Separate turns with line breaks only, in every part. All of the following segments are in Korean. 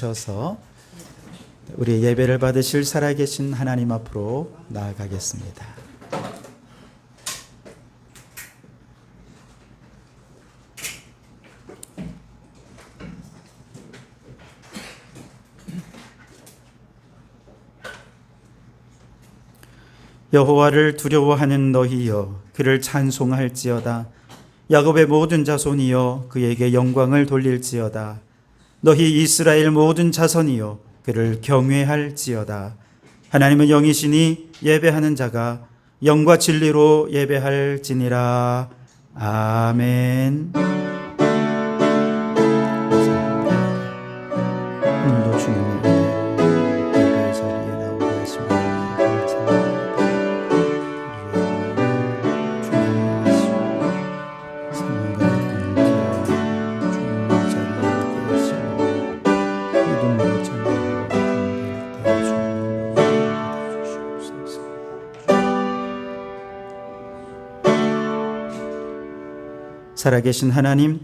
주셔서 우리 예배를 받으실 살아계신 하나님 앞으로 나아가겠습니다. 여호와를 두려워하는 너희여 그를 찬송할지어다. 야곱의 모든 자손이여 그에게 영광을 돌릴지어다. 너희 이스라엘 모든 자손이여 그를 경외할지어다. 하나님은 영이시니 예배하는 자가 영과 진리로 예배할지니라. 아멘. 오늘도 주님의 예배 자리에 나오게 하시며 살아계신 하나님,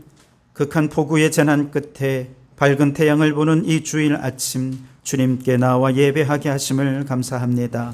극한 폭우의 재난 끝에 밝은 태양을 보는 이 주일 아침 주님께 나와 예배하게 하심을 감사합니다.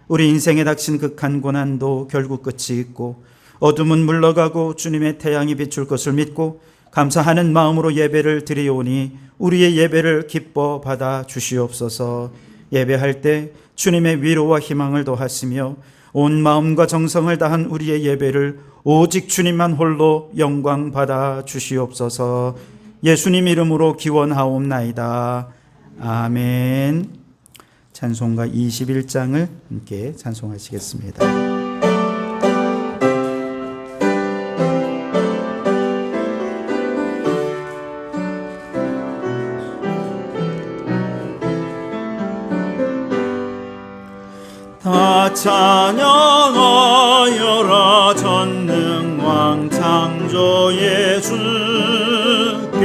우리 인생에 닥친 극한 고난도 결국 끝이 있고 어둠은 물러가고 주님의 태양이 비출 것을 믿고 감사하는 마음으로 예배를 드리오니 우리의 예배를 기뻐 받아 주시옵소서. 예배할 때 주님의 위로와 희망을 더하시며 온 마음과 정성을 다한 우리의 예배를 오직 주님만 홀로 영광 받아 주시옵소서. 예수님 이름으로 기원하옵나이다. 아멘. 찬송가 21장을 함께 찬송하시겠습니다.
다 찬양하여라 전능왕 창조의 주께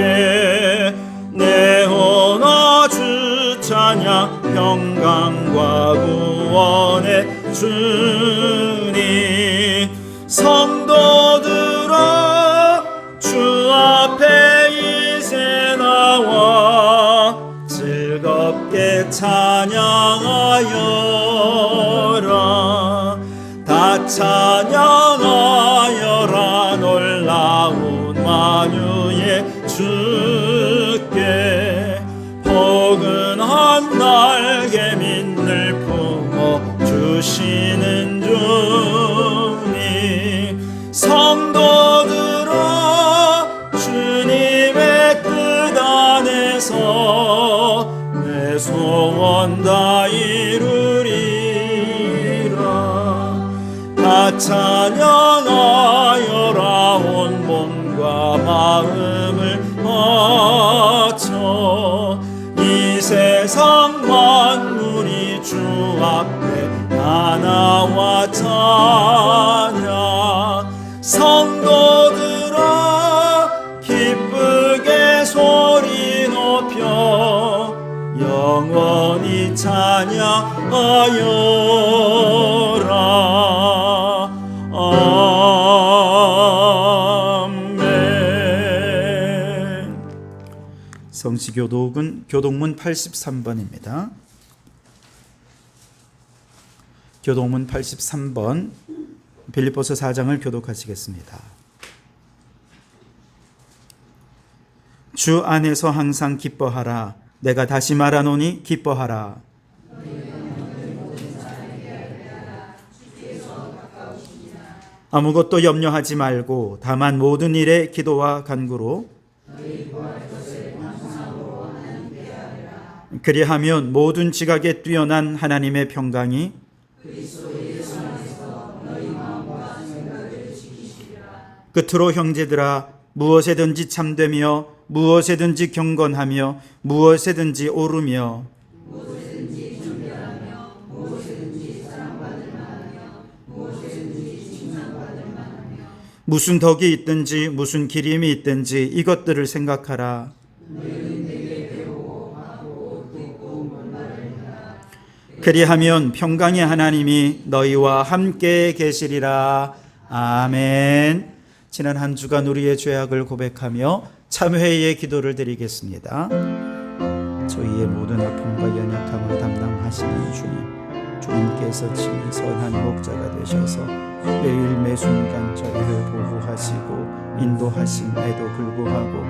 내 혼아 주 찬양 평강과 구원의 주님 성도들아 주 앞에 이제 나와 즐겁게 찬양하여 다 찬양하여라 놀라운 만유의 주께 포근한 날개 민을 품어 주시는 주님 성도들아 주님의 뜻 안에서 내 소원 다 이루리라. 다 찬양하여라 온 몸과 마음을 바쳐 이 세상 만물이 주 앞에 하나와 찬양 성도들아 기쁘게 소리 높여 영원히 찬양하여라. 아멘.
성시교독은 교독문 83번입니다. 교독문 83번 빌립보서 4장을 교독하시겠습니다. 주 안에서 항상 기뻐하라. 내가 다시 말하노니 기뻐하라. 아무것도 염려하지 말고 다만 모든 일에 기도와 간구로 그리하면 모든 지각에 뛰어난 하나님의 평강이 끝으로 형제들아 무엇에든지 참되며 무엇에든지 경건하며 무엇에든지 오르며 무엇에든지 존경하며 무엇에든지 사랑받을 만하며 무엇에든지 칭찬받을 만하며 무슨 덕이 있든지 무슨 기림이 있든지 이것들을 생각하라. 그리하면 평강의 하나님이 너희와 함께 계시리라. 아멘. 지난 한 주간 우리의 죄악을 고백하며 참회의 기도를 드리겠습니다. 저희의 모든 아픔과 연약함을 담당하시는 주님께서 친히 선한 목자가 되셔서 매일 매순간 저희를 보호하시고 인도하심에도 불구하고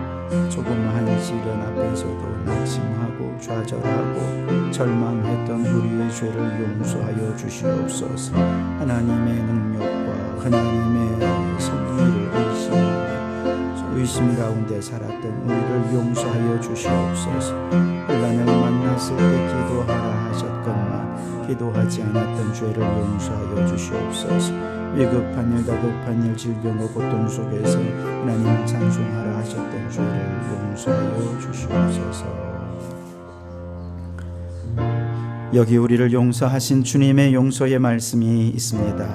조그마한 시련 앞에서도 낙심하고 좌절하고 절망했던 우리의 죄를 용서하여 주시옵소서. 하나님의 능력과 하나님의 섭리를 의심 가운데 살았던 우리를 용서하여 주시옵소서. 혼란을 만났을 때 기도하라 하셨건만 기도하지 않았던 죄를 용서하여 주시옵소서. 위급한 일 다급한 일 질병과 고통 속에서 하나님을 찬송하라 하셨던 죄를 용서하여 주시옵소서. 여기 우리를 용서하신 주님의 용서의 말씀이 있습니다.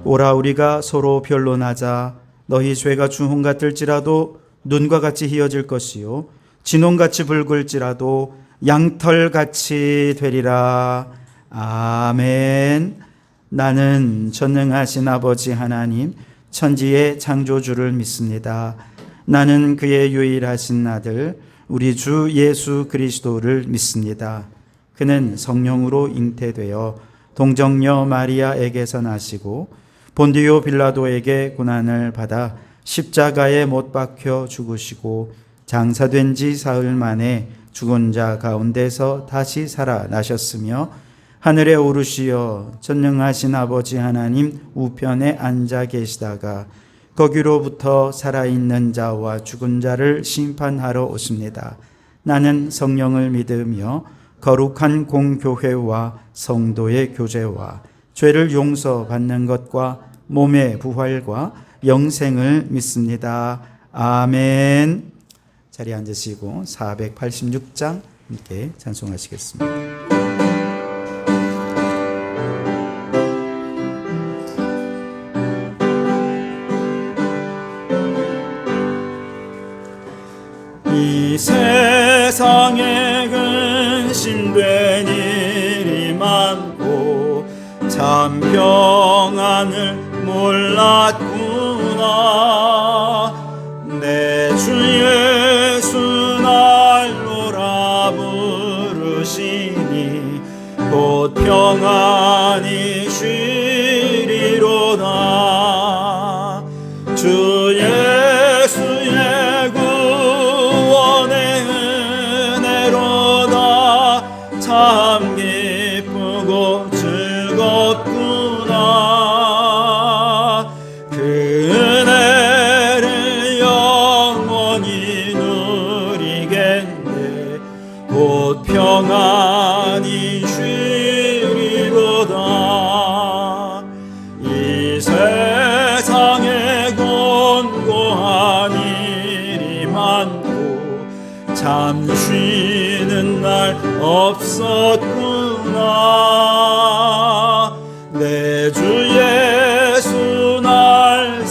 오라 우리가 서로 변론하자. 너희 죄가 주홍 같을지라도 눈과 같이 희어질 것이요 진홍같이 붉을지라도 양털같이 되리라. 아멘. 나는 전능하신 아버지 하나님 천지의 창조주를 믿습니다. 나는 그의 유일하신 아들 우리 주 예수 그리스도를 믿습니다. 그는 성령으로 잉태되어 동정녀 마리아에게서 나시고 본디오 빌라도에게 고난을 받아 십자가에 못 박혀 죽으시고 장사된 지 사흘 만에 죽은 자 가운데서 다시 살아나셨으며 하늘에 오르시어 전능하신 아버지 하나님 우편에 앉아 계시다가 거기로부터 살아있는 자와 죽은 자를 심판하러 오십니다. 나는 성령을 믿으며 거룩한 공교회와 성도의 교제와 죄를 용서받는 것과 몸의 부활과 영생을 믿습니다. 아멘. 자리에 앉으시고 486장 함께 찬송하시겠습니다.
이 세상에 근심된 일이 많고 참 평안을 몰랐구나. 내 주 예수 날 노라 부르시니 곧 평안히 쉬리로다. 주 예수의 구원의 은혜로다. 참 기쁘고 즐겁구나. 그 은혜를 영원히 누리겠네. 곧 평안히 쉬리로다. 이 세상에 곤고한 일이 많고 참 쉬는 날 없었구나. 내 주 예수 날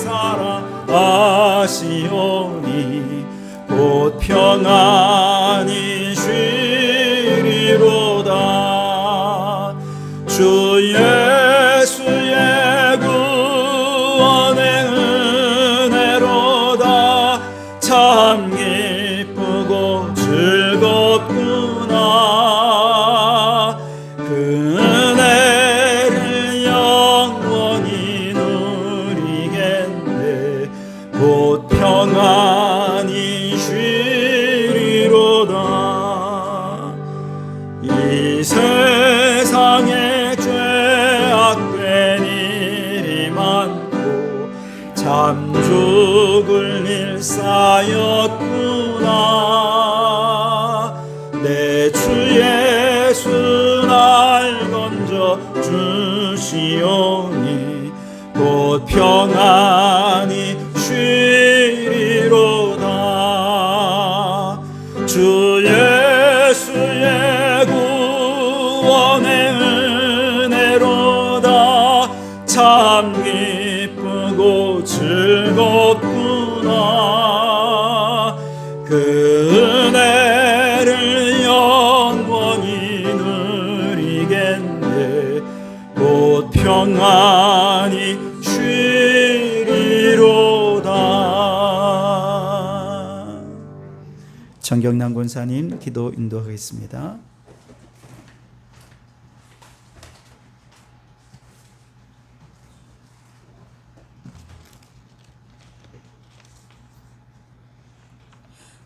사랑하시오니 곧 평안히 쉬리로다. 주 예수의 구원의 은혜로다. 참 기쁘고 즐겁구나. 그 은혜를 영원히 누리겠네. 곧 평안히 쉬리로다. 이 세상에 죄악된 일이 많고 참 죽을 일 쌓였구나. 내 주 예수 날 건져 주시오니 곧 평안히 쉬리로다. 주 예수의 구원의 은혜로다. 참 기쁘고 즐겁구나. 그 은혜를 영원히 누리겠네. 곧 평안히 쉬리로다.
정경남 권사님 기도 인도하겠습니다.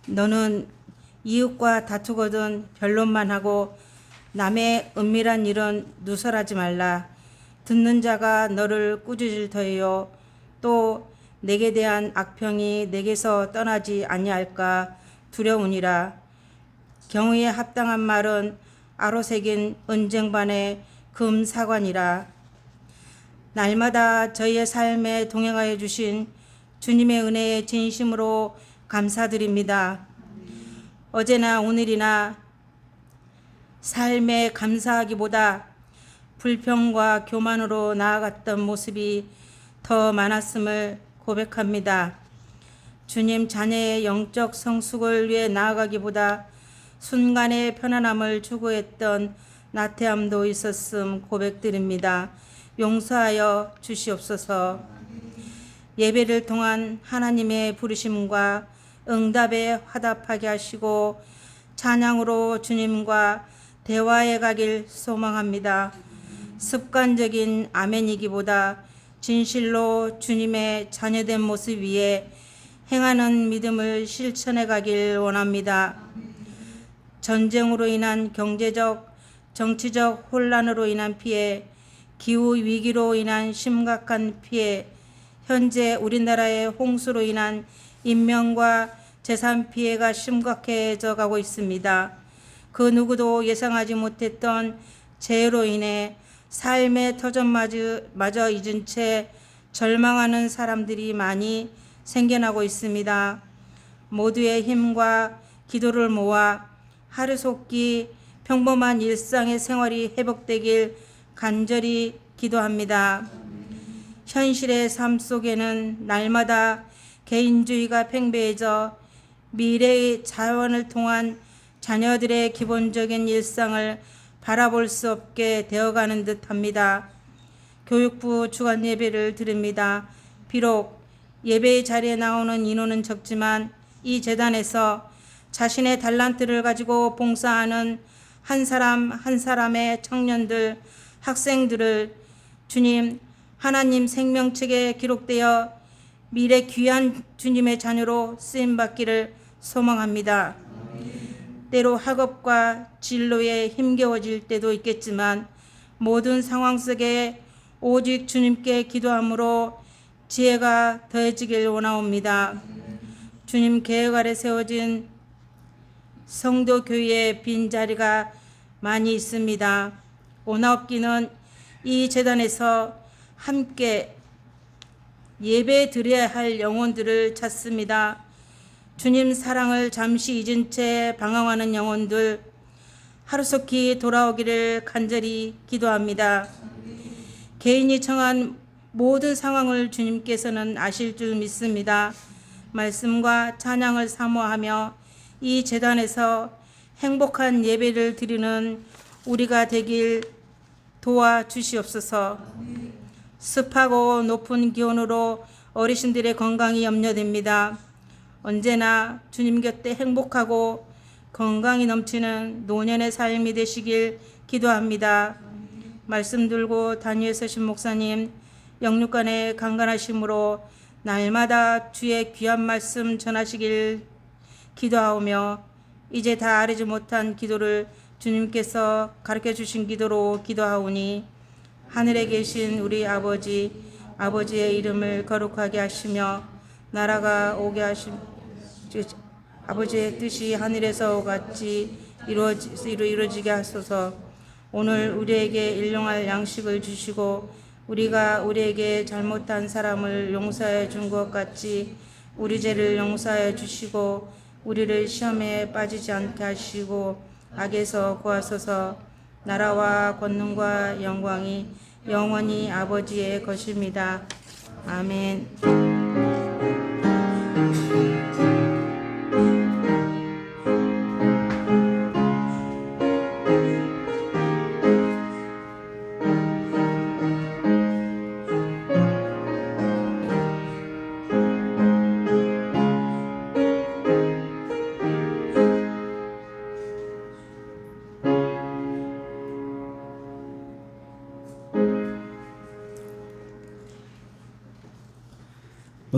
너는 이웃과 다투거든 변론만 하고 남의 은밀한 일은 누설하지 말라. 듣는 자가 너를 꾸짖을 터이요 또 내게 대한 악평이 내게서 떠나지 아니할까 두려우니라. 경의에 합당한 말은 아로새긴 은쟁반의 금사관이라. 날마다 저희의 삶에 동행하여 주신 주님의 은혜에 진심으로 감사드립니다. 어제나 오늘이나 삶에 감사하기보다 불평과 교만으로 나아갔던 모습이 더 많았음을 고백합니다. 주님 자녀의 영적 성숙을 위해 나아가기보다 순간의 편안함을 추구했던 나태함도 있었음 고백드립니다. 용서하여 주시옵소서. 예배를 통한 하나님의 부르심과 응답에 화답하게 하시고 찬양으로 주님과 대화해 가길 소망합니다. 습관적인 아멘이기보다 진실로 주님의 자녀된 모습 위에 행하는 믿음을 실천해 가길 원합니다. 전쟁으로 인한 경제적, 정치적 혼란으로 인한 피해, 기후 위기로 인한 심각한 피해, 현재 우리나라의 홍수로 인한 인명과 재산 피해가 심각해져 가고 있습니다. 그 누구도 예상하지 못했던 재해로 인해 삶의 터전마저 잊은 채 절망하는 사람들이 많이 생겨나고 있습니다. 모두의 힘과 기도를 모아 하루속히 평범한 일상의 생활이 회복되길 간절히 기도합니다. 현실의 삶 속에는 날마다 개인주의가 팽배해져 미래의 자원을 통한 자녀들의 기본적인 일상을 바라볼 수 없게 되어가는 듯합니다. 교육부 주간 예배를 드립니다. 비록 예배의 자리에 나오는 인원은 적지만 이 재단에서 자신의 달란트를 가지고 봉사하는 한 사람 한 사람의 청년들, 학생들을 주님 하나님 생명책에 기록되어 미래 귀한 주님의 자녀로 쓰임받기를 소망합니다. 때로 학업과 진로에 힘겨워질 때도 있겠지만 모든 상황 속에 오직 주님께 기도함으로 지혜가 더해지길 원하옵니다. 주님 계획 아래 세워진 성도 교회의 빈자리가 많이 있습니다. 오나옵기는 이 재단에서 함께 예배 드려야 할 영혼들을 찾습니다. 주님 사랑을 잠시 잊은 채 방황하는 영혼들 하루속히 돌아오기를 간절히 기도합니다. 개인이 청한 모든 상황을 주님께서는 아실 줄 믿습니다. 말씀과 찬양을 사모하며 이 재단에서 행복한 예배를 드리는 우리가 되길 도와주시옵소서. 습하고 높은 기온으로 어르신들의 건강이 염려됩니다. 언제나 주님 곁에 행복하고 건강이 넘치는 노년의 삶이 되시길 기도합니다. 말씀 들고 단위에 서신 목사님 영육간의 강간하심으로 날마다 주의 귀한 말씀 전하시길 기도하오며 이제 다 아뢰지 못한 기도를 주님께서 가르쳐 주신 기도로 기도하오니 하늘에 계신 우리 아버지의 이름을 거룩하게 하시며 나라가 오게 하시며 아버지의 뜻이 하늘에서 같이 이루어지게 하소서. 오늘 우리에게 일용할 양식을 주시고 우리가 우리에게 잘못한 사람을 용서해 준 것 같이 우리 죄를 용서해 주시고 우리를 시험에 빠지지 않게 하시고 악에서 구하소서. 나라와 권능과 영광이 영원히 아버지의 것입니다. 아멘.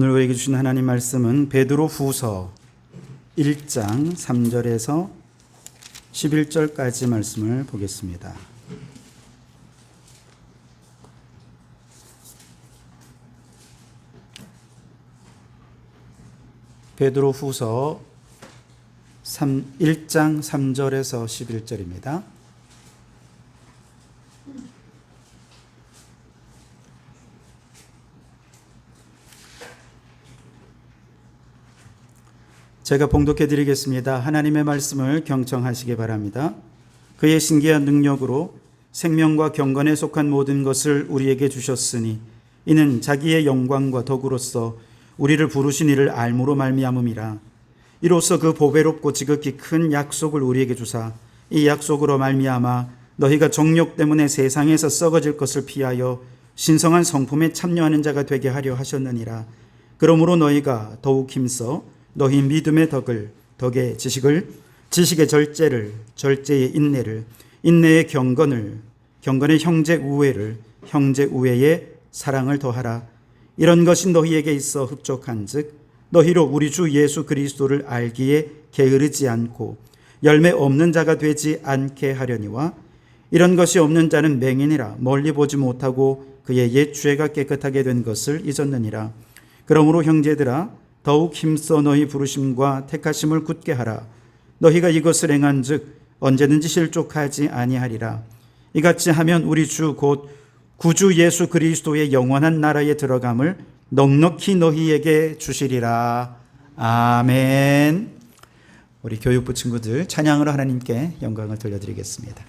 오늘 우리에게 주신 하나님 말씀은 베드로 후서 1장 3절에서 11절까지 말씀을 보겠습니다. 베드로 후서 1장 3절에서 11절입니다. 제가 봉독해 드리겠습니다. 하나님의 말씀을 경청하시기 바랍니다. 그의 신기한 능력으로 생명과 경건에 속한 모든 것을 우리에게 주셨으니 이는 자기의 영광과 덕으로서 우리를 부르신 이를 알므로 말미암음이라. 이로써 그 보배롭고 지극히 큰 약속을 우리에게 주사 이 약속으로 말미암아 너희가 정욕 때문에 세상에서 썩어질 것을 피하여 신성한 성품에 참여하는 자가 되게 하려 하셨느니라. 그러므로 너희가 더욱 힘써 너희 믿음의 덕을, 덕의 지식을, 지식의 절제를, 절제의 인내를, 인내의 경건을, 경건의 형제 우애를, 형제 우애의 사랑을 더하라. 이런 것이 너희에게 있어 흡족한즉 너희로 우리 주 예수 그리스도를 알기에 게으르지 않고 열매 없는 자가 되지 않게 하려니와 이런 것이 없는 자는 맹인이라 멀리 보지 못하고 그의 옛 죄가 깨끗하게 된 것을 잊었느니라. 그러므로 형제들아 더욱 힘써 너희 부르심과 택하심을 굳게 하라. 너희가 이것을 행한즉 언제든지 실족하지 아니하리라. 이같이 하면 우리 주 곧 구주 예수 그리스도의 영원한 나라에 들어감을 넉넉히 너희에게 주시리라. 아멘. 우리 교육부 친구들 찬양으로 하나님께 영광을 돌려드리겠습니다.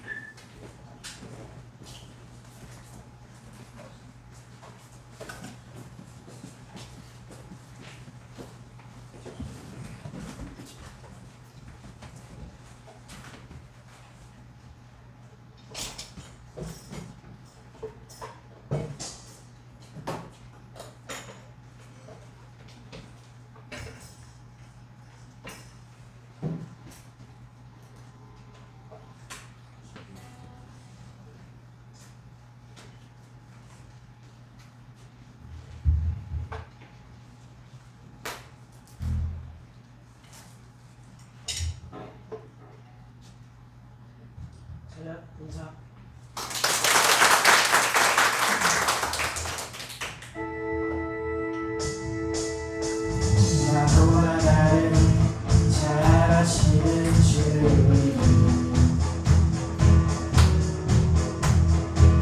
인사.
나보다 나를 잘 아시는 주님,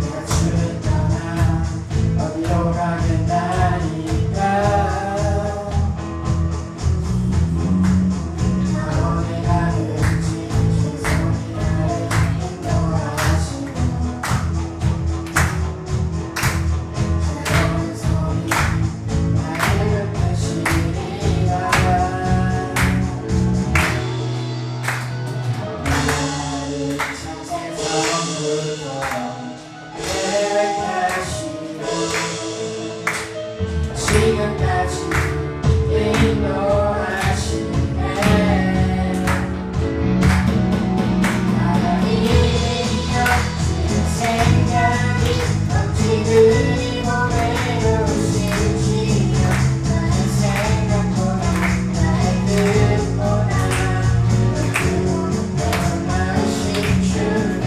내가 주를 떠나 어디로 가겠나이까. 어디 가든지 주 손이 나를 인도하시며 새로운 손이 나를 이끄시리라. 나를 창세전부터 계획하시고 지금까지 인도하시네. 하나님이여 지금 생각이 넘치느니 보내주실지요. 나의 생각보다 나의 뜻보다 영원하신 주님,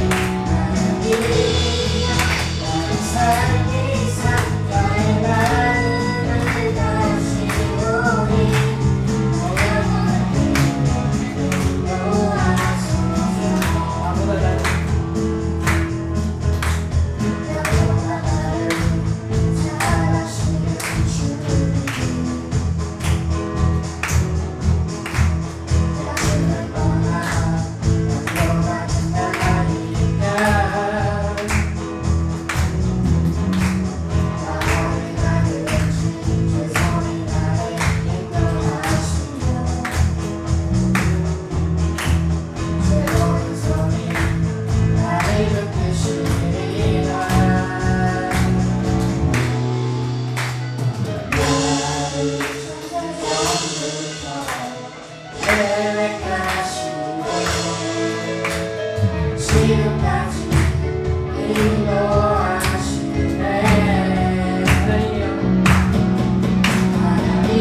하나님이여 나의 삶이사 나의 마음을 다시오니 지금까지 인도하시네. 하나님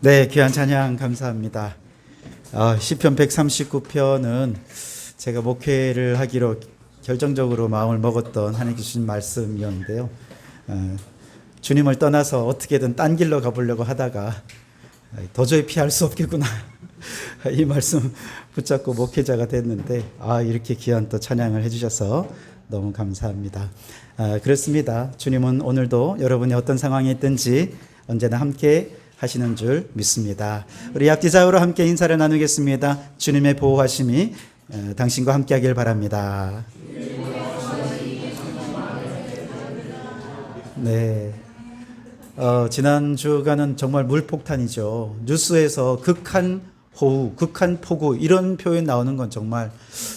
네, 귀한 찬양 감사합니다. 시편 139편은 제가 목회를 하기로 결정적으로 마음을 먹었던 하나님 주신 말씀이었는데요. 주님을 떠나서 어떻게든 딴 길로 가보려고 하다가 도저히 피할 수 없겠구나. 이 말씀 붙잡고 목회자가 됐는데 이렇게 귀한 또 찬양을 해주셔서 너무 감사합니다. 그렇습니다. 주님은 오늘도 여러분이 어떤 상황에 있든지 언제나 함께 하시는 줄 믿습니다. 우리 앞뒤좌우로 함께 인사를 나누겠습니다. 주님의 보호하심이 당신과 함께 하길 바랍니다. 네. 지난 주간은 정말 물폭탄이죠. 뉴스에서 극한 호우, 극한 폭우 이런 표현 나오는 건 정말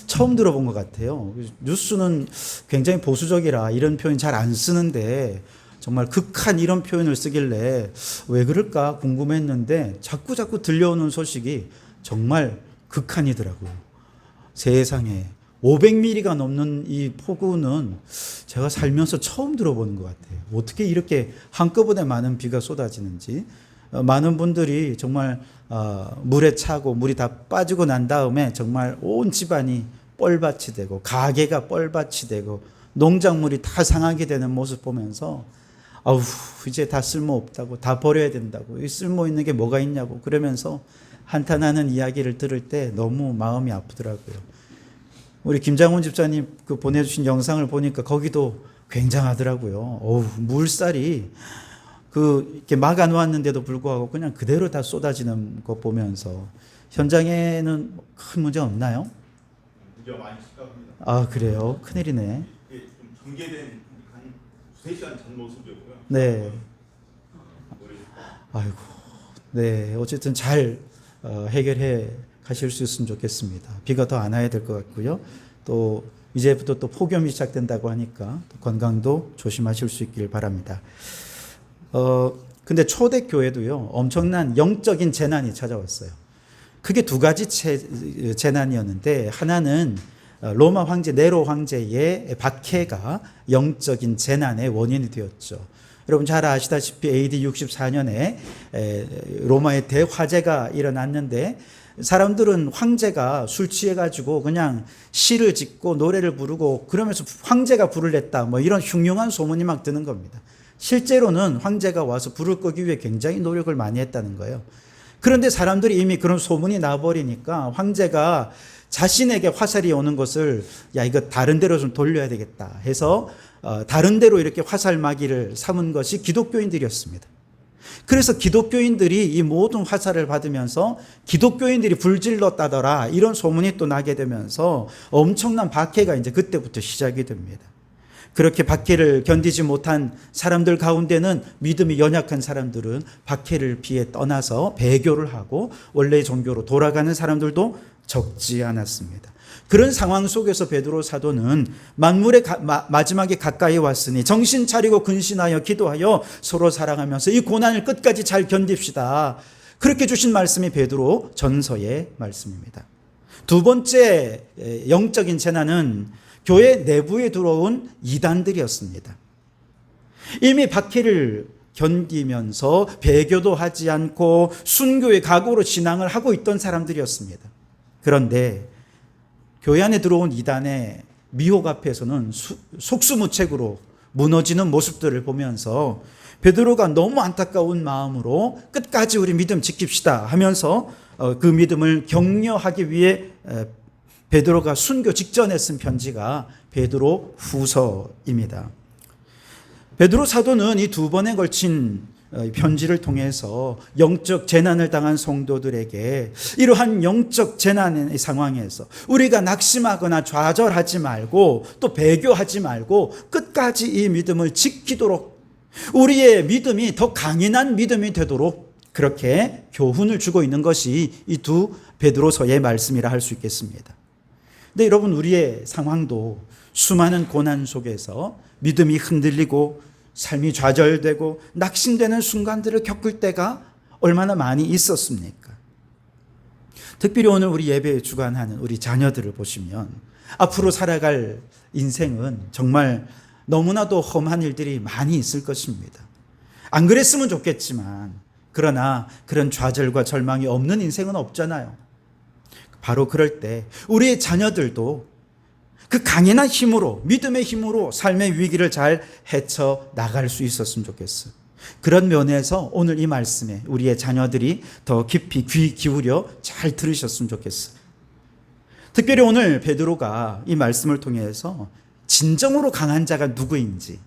처음 들어본 것 같아요. 뉴스는 굉장히 보수적이라 이런 표현 잘 안 쓰는데 정말 극한 이런 표현을 쓰길래 왜 그럴까 궁금했는데 자꾸 들려오는 소식이 정말 극한이더라고요. 세상에 500mm가 넘는 이 폭우는 제가 살면서 처음 들어보는 것 같아요. 어떻게 이렇게 한꺼번에 많은 비가 쏟아지는지. 많은 분들이 정말 물에 차고 물이 다 빠지고 난 다음에 정말 온 집안이 뻘밭이 되고 가게가 뻘밭이 되고 농작물이 다 상하게 되는 모습 보면서 이제 다 쓸모없다고 다 버려야 된다고 이 쓸모 있는 게 뭐가 있냐고 그러면서 한탄하는 이야기를 들을 때 너무 마음이 아프더라고요. 우리 김장훈 집사님 그 보내주신 영상을 보니까 거기도 굉장하더라고요. 물살이 이렇게 막아 놓았는데도 불구하고 그냥 그대로 다 쏟아지는 거 보면서 현장에는 큰 문제 없나요?
문제가 많이 심각합니다.
그래요? 큰일이네.
이게 좀 전개된 한 2-3시간 전 모습이었고요.
네. 아이고. 네. 어쨌든 잘 해결해 가실 수 있으면 좋겠습니다. 비가 더 안 와야 될 것 같고요. 또 이제부터 또 폭염이 시작된다고 하니까 건강도 조심하실 수 있길 바랍니다. 근데 초대교회도요, 엄청난 영적인 재난이 찾아왔어요. 크게 두 가지 재난이었는데, 하나는 로마 황제 네로 황제의 박해가 영적인 재난의 원인이 되었죠. 여러분 잘 아시다시피 AD 64년에 로마의 대화재가 일어났는데, 사람들은 황제가 술 취해가지고 그냥 시를 짓고 노래를 부르고 그러면서 황제가 불을 냈다, 이런 흉흉한 소문이 막 드는 겁니다. 실제로는 황제가 와서 불을 끄기 위해 굉장히 노력을 많이 했다는 거예요. 그런데 사람들이 이미 그런 소문이 나버리니까 황제가 자신에게 화살이 오는 것을 이거 다른 데로 좀 돌려야 되겠다 해서 다른 데로 이렇게 화살마기를 삼은 것이 기독교인들이었습니다. 그래서 기독교인들이 이 모든 화살을 받으면서 기독교인들이 불질렀다더라 이런 소문이 또 나게 되면서 엄청난 박해가 이제 그때부터 시작이 됩니다. 그렇게 박해를 견디지 못한 사람들 가운데는 믿음이 연약한 사람들은 박해를 피해 떠나서 배교를 하고 원래의 종교로 돌아가는 사람들도 적지 않았습니다. 그런 상황 속에서 베드로 사도는 만물의 마지막에 가까이 왔으니 정신 차리고 근신하여 기도하여 서로 사랑하면서 이 고난을 끝까지 잘 견딥시다. 그렇게 주신 말씀이 베드로 전서의 말씀입니다. 두 번째 영적인 재난은 교회 내부에 들어온 이단들이었습니다. 이미 박해를 견디면서 배교도 하지 않고 순교의 각오로 신앙을 하고 있던 사람들이었습니다. 그런데 교회 안에 들어온 이단의 미혹 앞에서는 속수무책으로 무너지는 모습들을 보면서 베드로가 너무 안타까운 마음으로 끝까지 우리 믿음 지킵시다 하면서 그 믿음을 격려하기 위해 베드로가 순교 직전에 쓴 편지가 베드로 후서입니다. 베드로 사도는 이 두 번에 걸친 편지를 통해서 영적 재난을 당한 성도들에게 이러한 영적 재난의 상황에서 우리가 낙심하거나 좌절하지 말고 또 배교하지 말고 끝까지 이 믿음을 지키도록 우리의 믿음이 더 강인한 믿음이 되도록 그렇게 교훈을 주고 있는 것이 이 두 베드로서의 말씀이라 할 수 있겠습니다. 근데 여러분 우리의 상황도 수많은 고난 속에서 믿음이 흔들리고 삶이 좌절되고 낙심되는 순간들을 겪을 때가 얼마나 많이 있었습니까? 특별히 오늘 우리 예배에 주관하는 우리 자녀들을 보시면 앞으로 살아갈 인생은 정말 너무나도 험한 일들이 많이 있을 것입니다. 안 그랬으면 좋겠지만 그러나 그런 좌절과 절망이 없는 인생은 없잖아요. 바로 그럴 때 우리의 자녀들도 그 강인한 힘으로, 믿음의 힘으로 삶의 위기를 잘 헤쳐 나갈 수 있었으면 좋겠어요. 그런 면에서 오늘 이 말씀에 우리의 자녀들이 더 깊이 귀 기울여 잘 들으셨으면 좋겠어요. 특별히 오늘 베드로가 이 말씀을 통해서 진정으로 강한 자가 누구인지,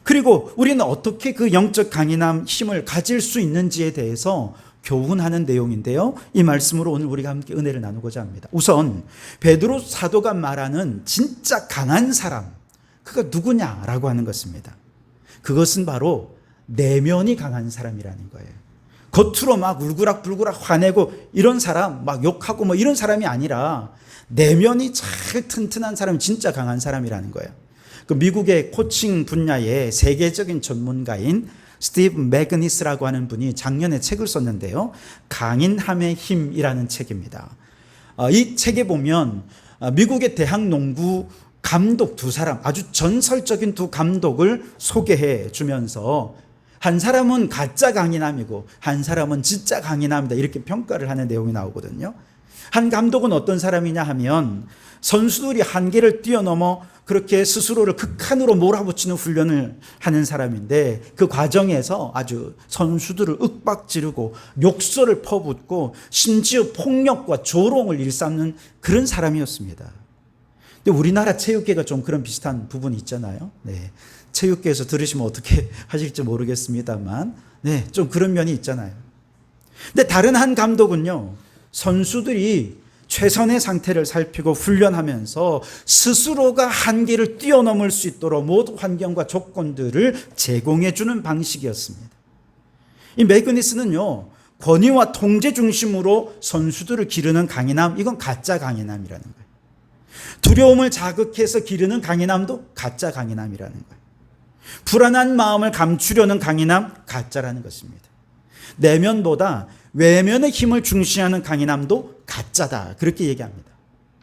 그리고 우리는 어떻게 그 영적 강인함, 힘을 가질 수 있는지에 대해서 교훈하는 내용인데요. 이 말씀으로 오늘 우리가 함께 은혜를 나누고자 합니다. 우선 베드로 사도가 말하는 진짜 강한 사람, 그가 누구냐라고 하는 것입니다. 그것은 바로 내면이 강한 사람이라는 거예요. 겉으로 막 울그락불그락 화내고 이런 사람, 막 욕하고 뭐 이런 사람이 아니라 내면이 잘 튼튼한 사람, 진짜 강한 사람이라는 거예요. 그 미국의 코칭 분야의 세계적인 전문가인 스티브 매그니스라고 하는 분이 작년에 책을 썼는데요. 강인함의 힘이라는 책입니다. 이 책에 보면 미국의 대학 농구 감독 두 사람, 아주 전설적인 두 감독을 소개해 주면서 한 사람은 가짜 강인함이고 한 사람은 진짜 강인함이다, 이렇게 평가를 하는 내용이 나오거든요. 한 감독은 어떤 사람이냐 하면 선수들이 한계를 뛰어넘어 그렇게 스스로를 극한으로 몰아붙이는 훈련을 하는 사람인데, 그 과정에서 아주 선수들을 윽박지르고 욕설을 퍼붓고 심지어 폭력과 조롱을 일삼는 그런 사람이었습니다. 근데 우리나라 체육계가 좀 그런 비슷한 부분이 있잖아요. 네. 체육계에서 들으시면 어떻게 하실지 모르겠습니다만, 네, 좀 그런 면이 있잖아요. 근데 다른 한 감독은요, 선수들이 최선의 상태를 살피고 훈련하면서 스스로가 한계를 뛰어넘을 수 있도록 모든 환경과 조건들을 제공해 주는 방식이었습니다. 이 매그니스는요, 권위와 통제 중심으로 선수들을 기르는 강인함, 이건 가짜 강인함이라는 거예요. 두려움을 자극해서 기르는 강인함도 가짜 강인함이라는 거예요. 불안한 마음을 감추려는 강인함, 가짜라는 것입니다. 내면보다 외면의 힘을 중시하는 강인함도 가짜다, 그렇게 얘기합니다.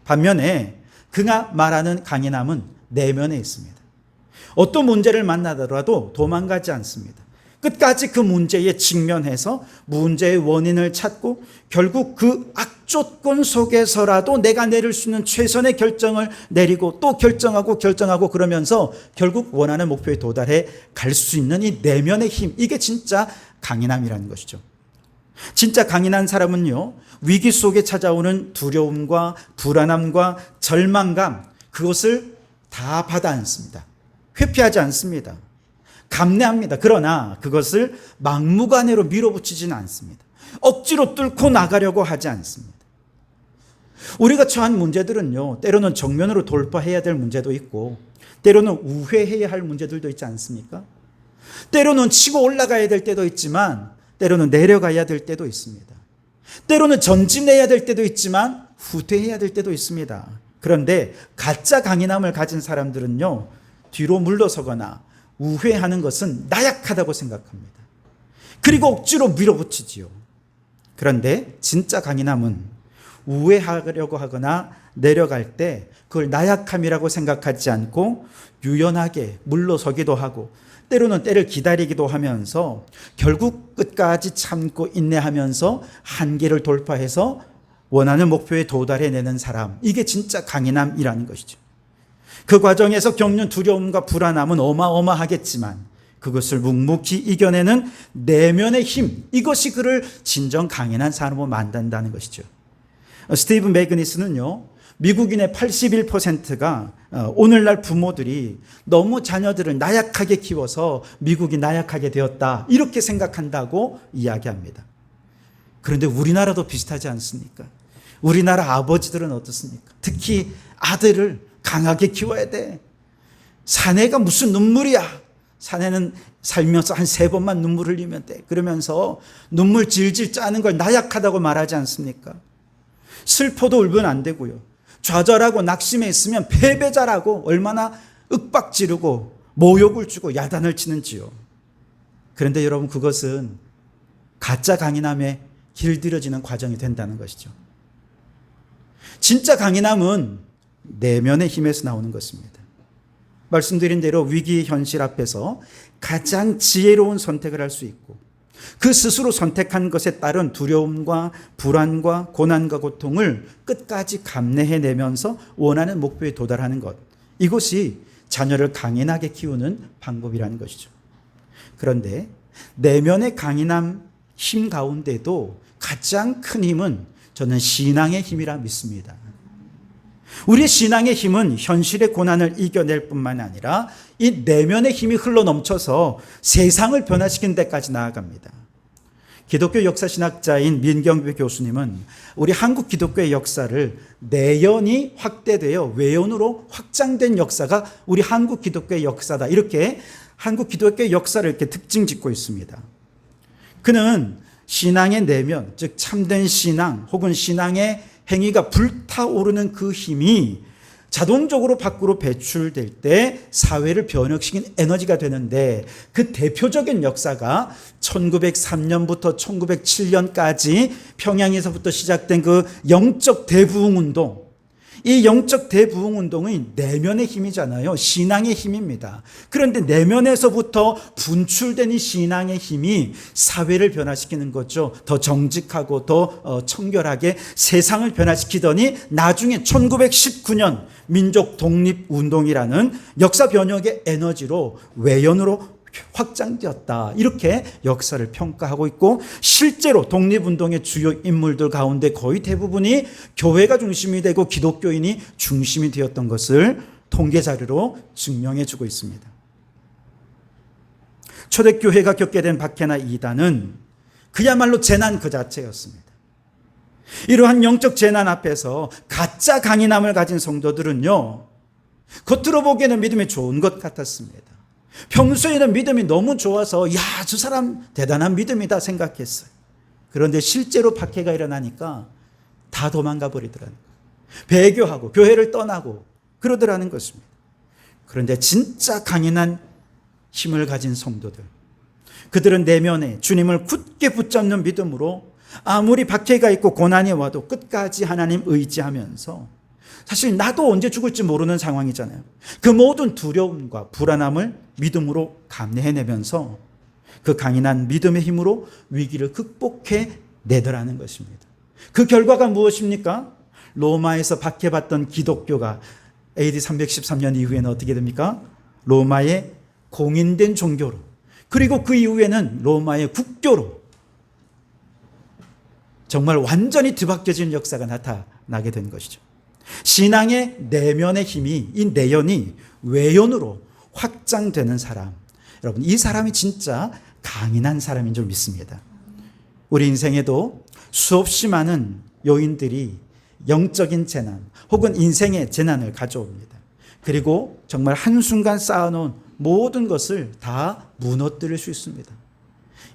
반면에 그가 말하는 강인함은 내면에 있습니다. 어떤 문제를 만나더라도 도망가지 않습니다. 끝까지 그 문제에 직면해서 문제의 원인을 찾고 결국 그 악조건 속에서라도 내가 내릴 수 있는 최선의 결정을 내리고 또 결정하고 그러면서 결국 원하는 목표에 도달해 갈 수 있는 이 내면의 힘, 이게 진짜 강인함이라는 것이죠. 진짜 강인한 사람은요, 위기 속에 찾아오는 두려움과 불안함과 절망감, 그것을 다 받아 안습니다. 회피하지 않습니다. 감내합니다. 그러나 그것을 막무가내로 밀어붙이지는 않습니다. 억지로 뚫고 나가려고 하지 않습니다. 우리가 처한 문제들은요, 때로는 정면으로 돌파해야 될 문제도 있고 때로는 우회해야 할 문제들도 있지 않습니까? 때로는 치고 올라가야 될 때도 있지만 때로는 내려가야 될 때도 있습니다. 때로는 전진해야 될 때도 있지만 후퇴해야 될 때도 있습니다. 그런데 가짜 강인함을 가진 사람들은요, 뒤로 물러서거나 우회하는 것은 나약하다고 생각합니다. 그리고 억지로 밀어붙이지요. 그런데 진짜 강인함은 우회하려고 하거나 내려갈 때 그걸 나약함이라고 생각하지 않고 유연하게 물러서기도 하고 때로는 때를 기다리기도 하면서 결국 끝까지 참고 인내하면서 한계를 돌파해서 원하는 목표에 도달해내는 사람, 이게 진짜 강인함이라는 것이죠. 그 과정에서 겪는 두려움과 불안함은 어마어마하겠지만 그것을 묵묵히 이겨내는 내면의 힘, 이것이 그를 진정 강인한 사람으로 만든다는 것이죠. 스티브 매그니스는요, 미국인의 81%가 오늘날 부모들이 너무 자녀들을 나약하게 키워서 미국이 나약하게 되었다, 이렇게 생각한다고 이야기합니다. 그런데 우리나라도 비슷하지 않습니까? 우리나라 아버지들은 어떻습니까? 특히 아들을 강하게 키워야 돼. 사내가 무슨 눈물이야. 사내는 살면서 한 3번만 눈물 흘리면 돼. 그러면서 눈물 질질 짜는 걸 나약하다고 말하지 않습니까? 슬퍼도 울면 안 되고요. 좌절하고 낙심해 있으면 패배자라고 얼마나 윽박지르고 모욕을 주고 야단을 치는지요. 그런데 여러분, 그것은 가짜 강인함에 길들여지는 과정이 된다는 것이죠. 진짜 강인함은 내면의 힘에서 나오는 것입니다. 말씀드린 대로 위기 현실 앞에서 가장 지혜로운 선택을 할 수 있고 그 스스로 선택한 것에 따른 두려움과 불안과 고난과 고통을 끝까지 감내해내면서 원하는 목표에 도달하는 것. 이것이 자녀를 강인하게 키우는 방법이라는 것이죠. 그런데 내면의 강인함 힘 가운데도 가장 큰 힘은 저는 신앙의 힘이라 믿습니다. 우리의 신앙의 힘은 현실의 고난을 이겨낼 뿐만 아니라 이 내면의 힘이 흘러넘쳐서 세상을 변화시키는 데까지 나아갑니다. 기독교 역사신학자인 민경배 교수님은 우리 한국 기독교의 역사를 내연이 확대되어 외연으로 확장된 역사가 우리 한국 기독교의 역사다. 이렇게 한국 기독교의 역사를 이렇게 특징 짓고 있습니다. 그는 신앙의 내면, 즉 참된 신앙 혹은 신앙의 행위가 불타오르는 그 힘이 자동적으로 밖으로 배출될 때 사회를 변혁시킨 에너지가 되는데 그 대표적인 역사가 1903년부터 1907년까지 평양에서부터 시작된 그 영적 대부흥운동. 이 영적 대부흥운동은 내면의 힘이잖아요. 신앙의 힘입니다. 그런데 내면에서부터 분출된 이 신앙의 힘이 사회를 변화시키는 거죠. 더 정직하고 더 청결하게 세상을 변화시키더니 나중에 1919년 민족 독립운동이라는 역사 변혁의 에너지로 외연으로 확장되었다. 이렇게 역사를 평가하고 있고 실제로 독립운동의 주요 인물들 가운데 거의 대부분이 교회가 중심이 되고 기독교인이 중심이 되었던 것을 통계 자료로 증명해 주고 있습니다. 초대교회가 겪게 된 박해나 이단은 그야말로 재난 그 자체였습니다. 이러한 영적 재난 앞에서 가짜 강인함을 가진 성도들은요, 겉으로 보기에는 믿음이 좋은 것 같았습니다. 평소에는 믿음이 너무 좋아서 야, 저 사람 대단한 믿음이다 생각했어요. 그런데 실제로 박해가 일어나니까 다 도망가 버리더라는 거예요. 배교하고 교회를 떠나고 그러더라는 것입니다. 그런데 진짜 강인한 힘을 가진 성도들, 그들은 내면에 주님을 굳게 붙잡는 믿음으로 아무리 박해가 있고 고난이 와도 끝까지 하나님 의지하면서, 사실 나도 언제 죽을지 모르는 상황이잖아요. 그 모든 두려움과 불안함을 믿음으로 감내해내면서 그 강인한 믿음의 힘으로 위기를 극복해 내더라는 것입니다. 그 결과가 무엇입니까? 로마에서 박해받던 기독교가 AD 313년 이후에는 어떻게 됩니까? 로마의 공인된 종교로, 그리고 그 이후에는 로마의 국교로 정말 완전히 뒤바뀌어진 역사가 나타나게 된 것이죠. 신앙의 내면의 힘이, 이 내연이 외연으로 확장되는 사람, 여러분, 이 사람이 진짜 강인한 사람인 줄 믿습니다. 우리 인생에도 수없이 많은 요인들이 영적인 재난 혹은 인생의 재난을 가져옵니다. 그리고 정말 한순간 쌓아놓은 모든 것을 다 무너뜨릴 수 있습니다.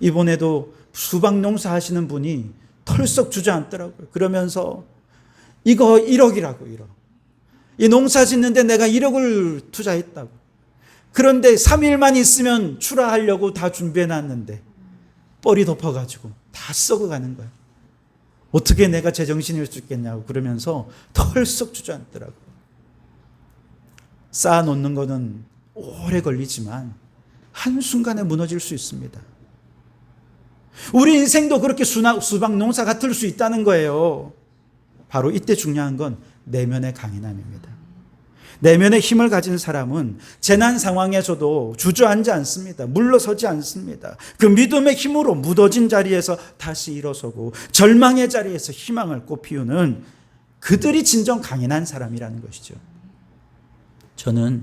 이번에도 수박 농사 하시는 분이 털썩 주저앉더라고요. 그러면서 이거 1억이라고, 1억. 이 농사 짓는데 내가 1억을 투자했다고. 그런데 3일만 있으면 출하하려고 다 준비해놨는데 뻘이 덮어가지고 다 썩어가는 거야. 어떻게 내가 제정신일 수 있겠냐고 그러면서 털썩 주저앉더라고요. 쌓아놓는 거는 오래 걸리지만 한순간에 무너질 수 있습니다. 우리 인생도 그렇게 수박 농사 같을 수 있다는 거예요. 바로 이때 중요한 건 내면의 강인함입니다. 내면의 힘을 가진 사람은 재난 상황에서도 주저앉지 않습니다. 물러서지 않습니다. 그 믿음의 힘으로 무너진 자리에서 다시 일어서고 절망의 자리에서 희망을 꽃피우는 그들이 진정 강인한 사람이라는 것이죠. 저는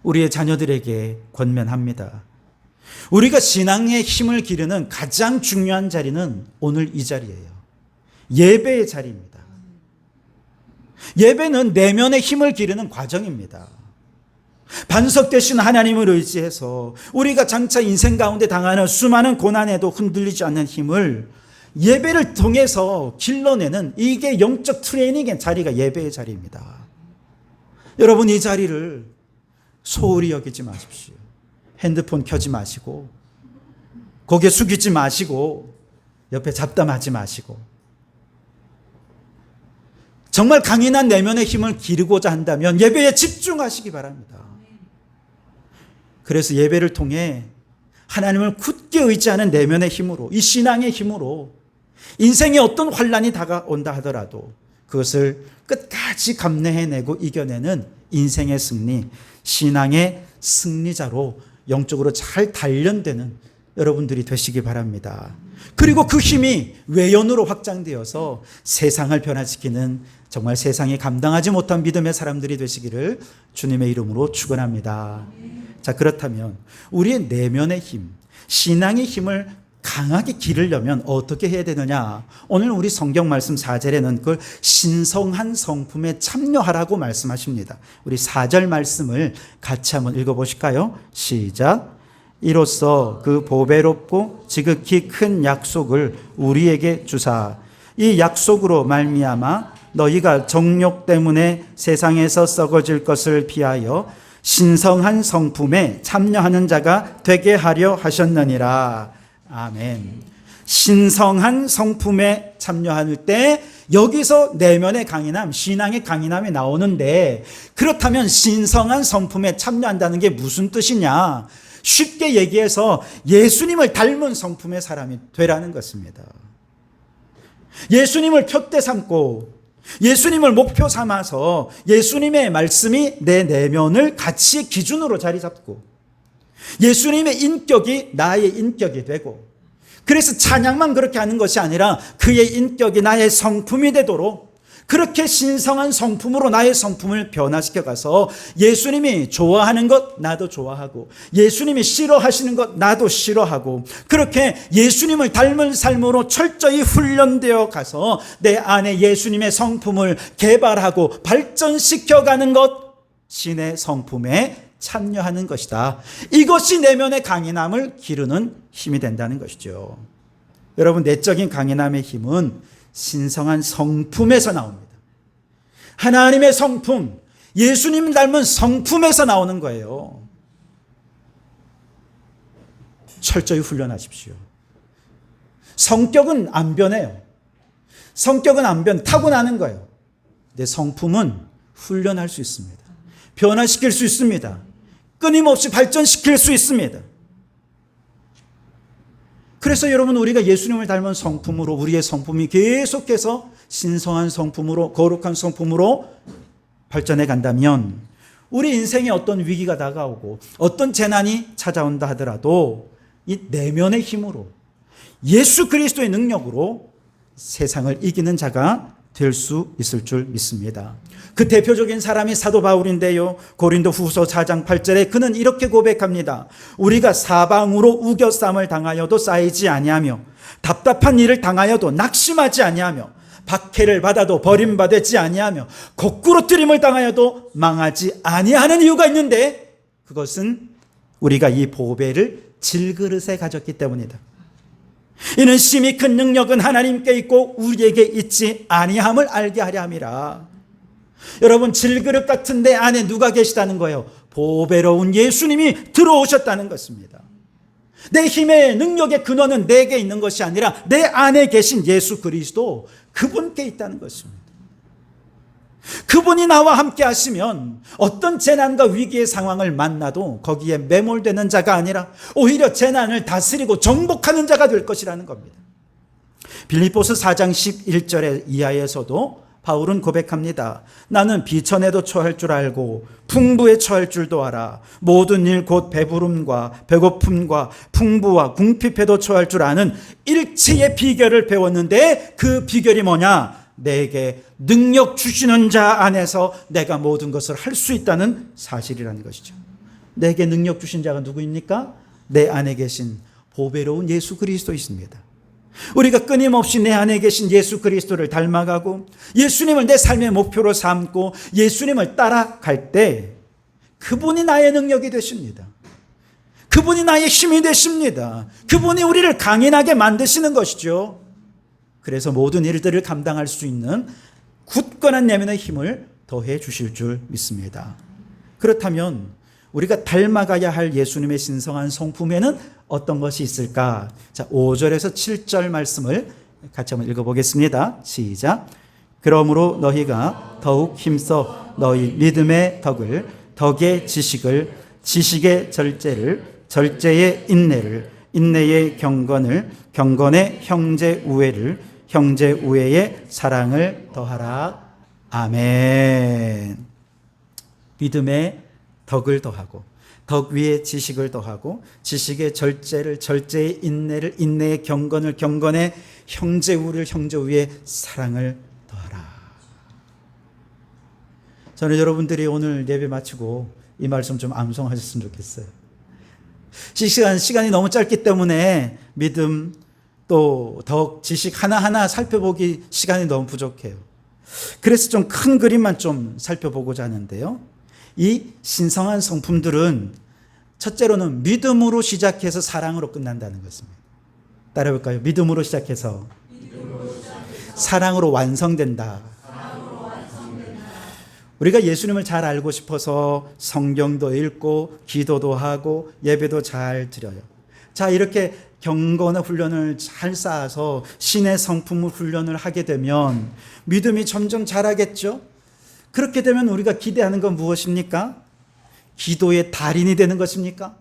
우리의 자녀들에게 권면합니다. 우리가 신앙의 힘을 기르는 가장 중요한 자리는 오늘 이 자리예요. 예배의 자리입니다. 예배는 내면의 힘을 기르는 과정입니다. 반석 되신 하나님을 의지해서 우리가 장차 인생 가운데 당하는 수많은 고난에도 흔들리지 않는 힘을 예배를 통해서 길러내는, 이게 영적 트레이닝의 자리가 예배의 자리입니다. 여러분, 이 자리를 소홀히 여기지 마십시오. 핸드폰 켜지 마시고 고개 숙이지 마시고 옆에 잡담하지 마시고, 정말 강인한 내면의 힘을 기르고자 한다면 예배에 집중하시기 바랍니다. 그래서 예배를 통해 하나님을 굳게 의지하는 내면의 힘으로, 이 신앙의 힘으로 인생에 어떤 환난이 다가온다 하더라도 그것을 끝까지 감내해내고 이겨내는 인생의 승리, 신앙의 승리자로 영적으로 잘 단련되는 여러분들이 되시기 바랍니다. 그리고 그 힘이 외연으로 확장되어서 세상을 변화시키는 정말 세상이 감당하지 못한 믿음의 사람들이 되시기를 주님의 이름으로 축원합니다. 자, 그렇다면 우리의 내면의 힘, 신앙의 힘을 강하게 기르려면 어떻게 해야 되느냐? 오늘 우리 성경 말씀 4절에는 그걸 신성한 성품에 참여하라고 말씀하십니다. 우리 4절 말씀을 같이 한번 읽어보실까요? 시작. 이로써 그 보배롭고 지극히 큰 약속을 우리에게 주사 이 약속으로 말미암아 너희가 정욕 때문에 세상에서 썩어질 것을 피하여 신성한 성품에 참여하는 자가 되게 하려 하셨느니라. 아멘. 신성한 성품에 참여할 때 여기서 내면의 강인함, 신앙의 강인함이 나오는데, 그렇다면 신성한 성품에 참여한다는 게 무슨 뜻이냐? 쉽게 얘기해서 예수님을 닮은 성품의 사람이 되라는 것입니다. 예수님을 표대 삼고 예수님을 목표 삼아서 예수님의 말씀이 내 내면을 가치의 기준으로 자리 잡고 예수님의 인격이 나의 인격이 되고, 그래서 찬양만 그렇게 하는 것이 아니라 그의 인격이 나의 성품이 되도록 그렇게 신성한 성품으로 나의 성품을 변화시켜가서 예수님이 좋아하는 것 나도 좋아하고 예수님이 싫어하시는 것 나도 싫어하고, 그렇게 예수님을 닮은 삶으로 철저히 훈련되어 가서 내 안에 예수님의 성품을 개발하고 발전시켜가는 것, 신의 성품에 참여하는 것이다. 이것이 내면의 강인함을 기르는 힘이 된다는 것이죠. 여러분, 내적인 강인함의 힘은 신성한 성품에서 나옵니다. 하나님의 성품, 예수님 닮은 성품에서 나오는 거예요. 철저히 훈련하십시오. 성격은 안 변해요. 성격은 안 타고나는 거예요. 내 성품은 훈련할 수 있습니다. 변화시킬 수 있습니다. 끊임없이 발전시킬 수 있습니다. 그래서 여러분, 우리가 예수님을 닮은 성품으로 우리의 성품이 계속해서 신성한 성품으로, 거룩한 성품으로 발전해 간다면 우리 인생에 어떤 위기가 다가오고 어떤 재난이 찾아온다 하더라도 이 내면의 힘으로 예수 그리스도의 능력으로 세상을 이기는 자가 될 수 있을 줄 믿습니다. 그 대표적인 사람이 사도 바울인데요. 고린도 후서 4장 8절에 그는 이렇게 고백합니다. 우리가 사방으로 우겨쌈을 당하여도 쌓이지 아니하며 답답한 일을 당하여도 낙심하지 아니하며 박해를 받아도 버림받지 아니하며 거꾸로 뜨림을 당하여도 망하지 아니하는 이유가 있는데, 그것은 우리가 이 보배를 질그릇에 가졌기 때문이다. 이는 심히 큰 능력은 하나님께 있고 우리에게 있지 아니함을 알게 하려 함이라. 여러분, 질그릇 같은 데 안에 누가 계시다는 거예요? 보배로운 예수님이 들어오셨다는 것입니다. 내 힘의 능력의 근원은 내게 있는 것이 아니라 내 안에 계신 예수 그리스도, 그분께 있다는 것입니다. 그분이 나와 함께 하시면 어떤 재난과 위기의 상황을 만나도 거기에 매몰되는 자가 아니라 오히려 재난을 다스리고 정복하는 자가 될 것이라는 겁니다. 빌립보서 4장 11절의 이하에서도 바울은 고백합니다. 나는 비천에도 처할 줄 알고 풍부에 처할 줄도 알아. 모든 일 곧 배부름과 배고픔과 풍부와 궁핍에도 처할 줄 아는 일체의 비결을 배웠는데, 그 비결이 뭐냐? 내게 능력 주시는 자 안에서 내가 모든 것을 할 수 있다는 사실이라는 것이죠. 내게 능력 주신 자가 누구입니까? 내 안에 계신 보배로운 예수 그리스도이십니다. 우리가 끊임없이 내 안에 계신 예수 그리스도를 닮아가고 예수님을 내 삶의 목표로 삼고 예수님을 따라갈 때 그분이 나의 능력이 되십니다. 그분이 나의 힘이 되십니다. 그분이 우리를 강인하게 만드시는 것이죠. 그래서 모든 일들을 감당할 수 있는 굳건한 내면의 힘을 더해 주실 줄 믿습니다. 그렇다면 우리가 닮아가야 할 예수님의 신성한 성품에는 어떤 것이 있을까? 자, 5절에서 7절 말씀을 같이 한번 읽어보겠습니다. 시작. 그러므로 너희가 더욱 힘써 너희 믿음의 덕을, 덕의 지식을, 지식의 절제를, 절제의 인내를, 인내의 경건을, 경건의 형제 우애를, 형제 우애의 사랑을 더하라. 아멘. 믿음의 덕을 더하고, 덕 위에 지식을 더하고, 지식의 절제를, 절제의 인내를, 인내의 경건을, 경건의 형제 우애를, 형제 우애의 사랑을 더하라. 저는 여러분들이 오늘 예배 마치고 이 말씀 좀 암송하셨으면 좋겠어요. 시간이 너무 짧기 때문에 믿음 또 덕, 지식 하나하나 살펴보기 시간이 너무 부족해요. 그래서 좀 큰 그림만 좀 살펴보고자 하는데요. 이 신성한 성품들은 첫째로는 믿음으로 시작해서 사랑으로 끝난다는 것입니다. 따라해볼까요? 믿음으로 시작해서 사랑으로 완성된다. 우리가 예수님을 잘 알고 싶어서 성경도 읽고 기도도 하고 예배도 잘 드려요. 자, 이렇게 경건의 훈련을 잘 쌓아서 신의 성품을 훈련을 하게 되면 믿음이 점점 자라겠죠? 그렇게 되면 우리가 기대하는 건 무엇입니까? 기도의 달인이 되는 것입니까?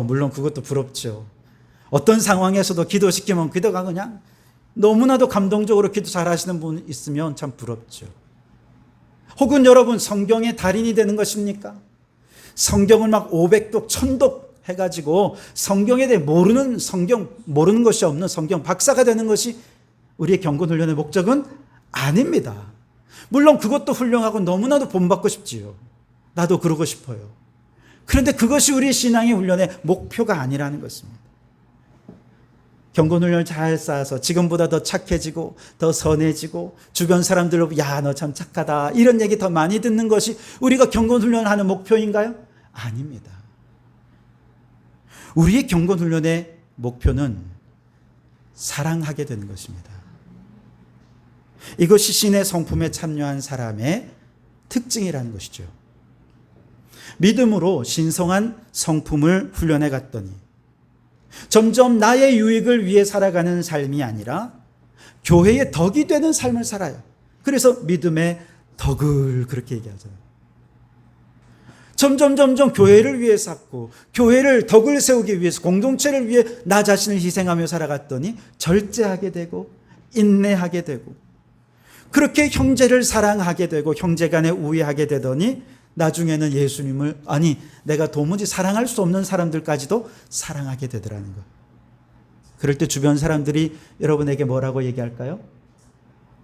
물론 그것도 부럽죠. 어떤 상황에서도 기도시키면 기도가 그냥 너무나도 감동적으로 기도 잘하시는 분 있으면 참 부럽죠. 혹은 여러분 성경의 달인이 되는 것입니까? 성경을 막 500독, 1000독 해가지고 성경에 대해 모르는 것이 없는 성경 박사가 되는 것이 우리의 경건 훈련의 목적은 아닙니다. 물론 그것도 훌륭하고 너무나도 본받고 싶지요. 나도 그러고 싶어요. 그런데 그것이 우리 신앙의 훈련의 목표가 아니라는 것입니다. 경건 훈련을 잘 쌓아서 지금보다 더 착해지고 더 선해지고 주변 사람들로 야, 너 참 착하다 이런 얘기 더 많이 듣는 것이 우리가 경건 훈련을 하는 목표인가요? 아닙니다. 우리의 경건 훈련의 목표는 사랑하게 되는 것입니다. 이것이 신의 성품에 참여한 사람의 특징이라는 것이죠. 믿음으로 신성한 성품을 훈련해 갔더니 점점 나의 유익을 위해 살아가는 삶이 아니라 교회의 덕이 되는 삶을 살아요. 그래서 믿음의 덕을 그렇게 얘기하잖아요. 점점 교회를 위해 쌓고 교회를 덕을 세우기 위해서 공동체를 위해 나 자신을 희생하며 살아갔더니 절제하게 되고 인내하게 되고 그렇게 형제를 사랑하게 되고 형제 간에 우애하게 되더니 나중에는 예수님을 내가 도무지 사랑할 수 없는 사람들까지도 사랑하게 되더라는 것. 그럴 때 주변 사람들이 여러분에게 뭐라고 얘기할까요?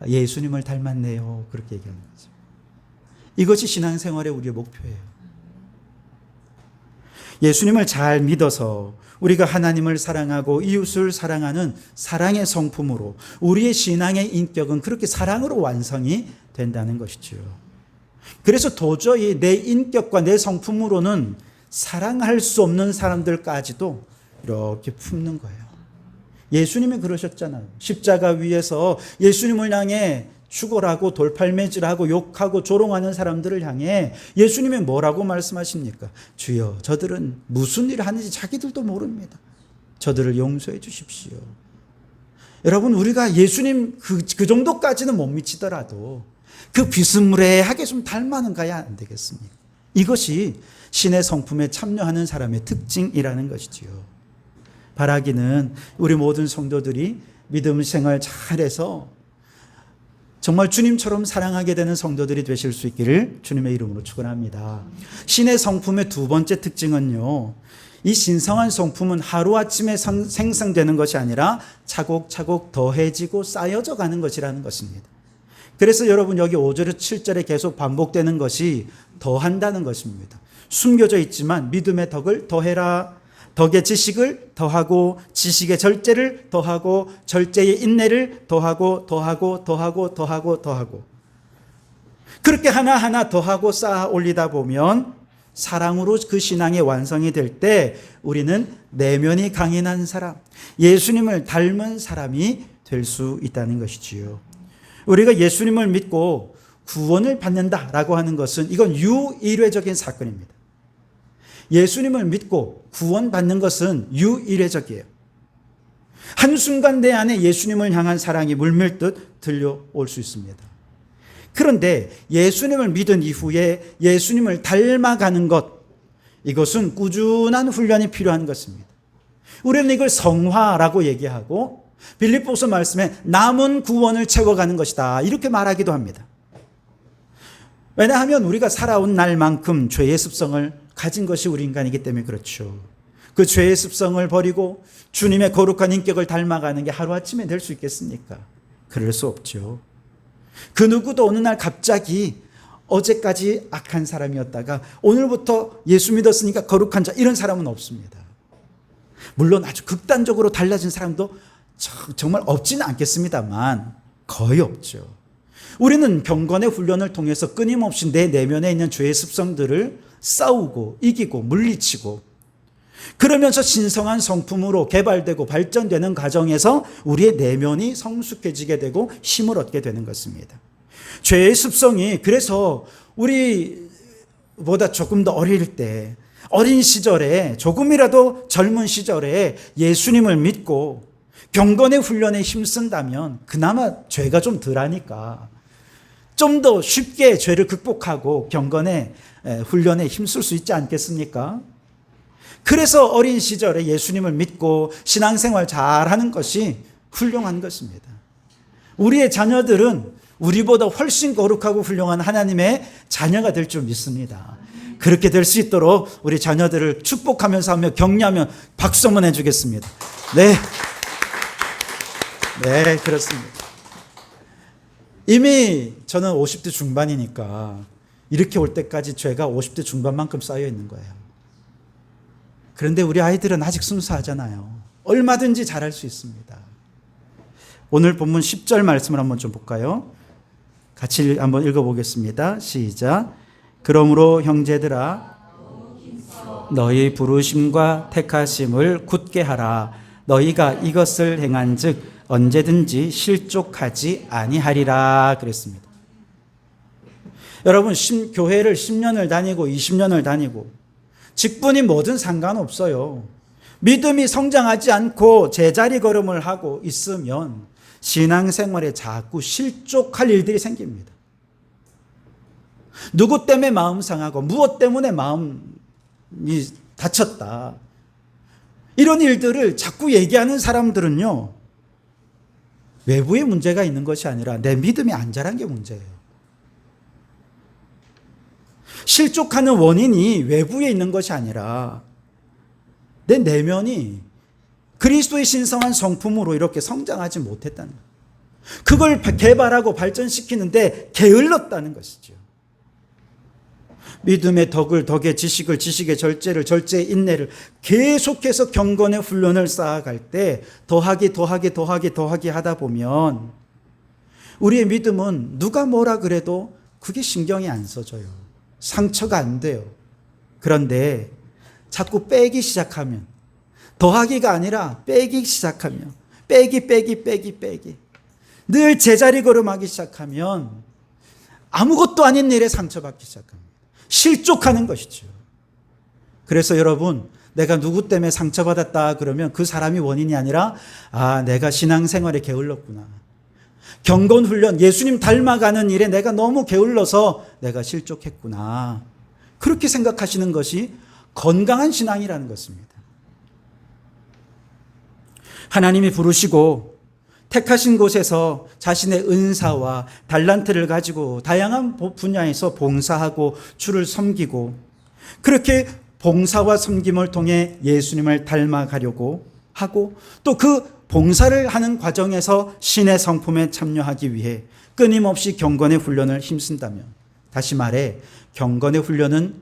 예수님을 닮았네요. 그렇게 얘기하는 거죠. 이것이 신앙생활의 우리의 목표예요. 예수님을 잘 믿어서 우리가 하나님을 사랑하고 이웃을 사랑하는 사랑의 성품으로 우리의 신앙의 인격은 그렇게 사랑으로 완성이 된다는 것이죠. 그래서 도저히 내 인격과 내 성품으로는 사랑할 수 없는 사람들까지도 이렇게 품는 거예요. 예수님이 그러셨잖아요. 십자가 위에서 예수님을 향해 죽어라고 돌팔매질하고 욕하고 조롱하는 사람들을 향해 예수님이 뭐라고 말씀하십니까? 주여, 저들은 무슨 일을 하는지 자기들도 모릅니다. 저들을 용서해 주십시오. 여러분, 우리가 예수님 그 정도까지는 못 미치더라도 그 비스무리하게 좀 닮아는 가야 안 되겠습니까? 이것이 신의 성품에 참여하는 사람의 특징이라는 것이지요. 바라기는 우리 모든 성도들이 믿음 생활 잘해서 정말 주님처럼 사랑하게 되는 성도들이 되실 수 있기를 주님의 이름으로 축원합니다. 신의 성품의 두 번째 특징은요, 이 신성한 성품은 하루아침에 생성되는 것이 아니라 차곡차곡 더해지고 쌓여져 가는 것이라는 것입니다. 그래서 여러분 여기 5절에서 7절에 계속 반복되는 것이 더한다는 것입니다. 숨겨져 있지만 믿음의 덕을 더해라, 덕의 지식을 더하고 지식의 절제를 더하고 절제의 인내를 더하고 그렇게 하나하나 더하고 쌓아 올리다 보면 사랑으로 그 신앙의 완성이 될 때 우리는 내면이 강인한 사람, 예수님을 닮은 사람이 될 수 있다는 것이지요. 우리가 예수님을 믿고 구원을 받는다라고 하는 것은 이건 유일회적인 사건입니다. 예수님을 믿고 구원받는 것은 유일회적이에요. 한순간 내 안에 예수님을 향한 사랑이 물밀듯 들려올 수 있습니다. 그런데 예수님을 믿은 이후에 예수님을 닮아가는 것, 이것은 꾸준한 훈련이 필요한 것입니다. 우리는 이걸 성화라고 얘기하고 빌립보서 말씀에 남은 구원을 채워가는 것이다 이렇게 말하기도 합니다. 왜냐하면 우리가 살아온 날만큼 죄의 습성을 가진 것이 우리 인간이기 때문에 그렇죠. 그 죄의 습성을 버리고 주님의 거룩한 인격을 닮아가는 게 하루아침에 될 수 있겠습니까? 그럴 수 없죠. 그 누구도 어느 날 갑자기 어제까지 악한 사람이었다가 오늘부터 예수 믿었으니까 거룩한 자 이런 사람은 없습니다. 물론 아주 극단적으로 달라진 사람도 정말 없지는 않겠습니다만 거의 없죠. 우리는 경건의 훈련을 통해서 끊임없이 내 내면에 있는 죄의 습성들을 싸우고 이기고 물리치고 그러면서 신성한 성품으로 개발되고 발전되는 과정에서 우리의 내면이 성숙해지게 되고 힘을 얻게 되는 것입니다. 죄의 습성이 그래서 우리보다 조금 더 어릴 때 어린 시절에 조금이라도 젊은 시절에 예수님을 믿고 경건의 훈련에 힘쓴다면 그나마 죄가 좀 덜하니까 좀 더 쉽게 죄를 극복하고 경건의 훈련에 힘쓸 수 있지 않겠습니까? 그래서 어린 시절에 예수님을 믿고 신앙생활 잘하는 것이 훌륭한 것입니다. 우리의 자녀들은 우리보다 훨씬 거룩하고 훌륭한 하나님의 자녀가 될 줄 믿습니다. 그렇게 될 수 있도록 우리 자녀들을 축복하면서 하며 격려하며 박수 한번 해주겠습니다. 네. 네, 그렇습니다. 이미 저는 50대 중반이니까 이렇게 올 때까지 죄가 50대 중반만큼 쌓여 있는 거예요. 그런데 우리 아이들은 아직 순수하잖아요. 얼마든지 잘할 수 있습니다. 오늘 본문 10절 말씀을 한번 좀 볼까요? 같이 한번 읽어보겠습니다. 시작. 그러므로 형제들아 너희 부르심과 택하심을 굳게 하라. 너희가 이것을 행한즉 언제든지 실족하지 아니하리라 그랬습니다. 여러분 교회를 10년을 다니고 20년을 다니고 직분이 뭐든 상관없어요. 믿음이 성장하지 않고 제자리 걸음을 하고 있으면 신앙생활에 자꾸 실족할 일들이 생깁니다. 누구 때문에 마음 상하고 무엇 때문에 마음이 다쳤다. 이런 일들을 자꾸 얘기하는 사람들은요. 외부에 문제가 있는 것이 아니라 내 믿음이 안 자란 게 문제예요. 실족하는 원인이 외부에 있는 것이 아니라 내 내면이 그리스도의 신성한 성품으로 이렇게 성장하지 못했다는 거예요. 그걸 개발하고 발전시키는데 게을렀다는 것이죠. 믿음의 덕을 덕의 지식을 지식의 절제를 절제의 인내를 계속해서 경건의 훈련을 쌓아갈 때 더하기 하다 보면 우리의 믿음은 누가 뭐라 그래도 그게 신경이 안 써져요. 상처가 안 돼요. 그런데 자꾸 빼기 시작하면 더하기가 아니라 빼기 시작하면 빼기 늘 제자리 걸음하기 시작하면 아무것도 아닌 일에 상처받기 시작합니다. 실족하는 것이죠. 그래서 여러분 내가 누구 때문에 상처받았다 그러면 그 사람이 원인이 아니라 내가 신앙생활에 게을렀구나. 경건훈련 예수님 닮아가는 일에 내가 너무 게을러서 내가 실족했구나. 그렇게 생각하시는 것이 건강한 신앙이라는 것입니다. 하나님이 부르시고 택하신 곳에서 자신의 은사와 달란트를 가지고 다양한 분야에서 봉사하고 주를 섬기고 그렇게 봉사와 섬김을 통해 예수님을 닮아가려고 하고 또 그 봉사를 하는 과정에서 신의 성품에 참여하기 위해 끊임없이 경건의 훈련을 힘쓴다면 다시 말해 경건의 훈련은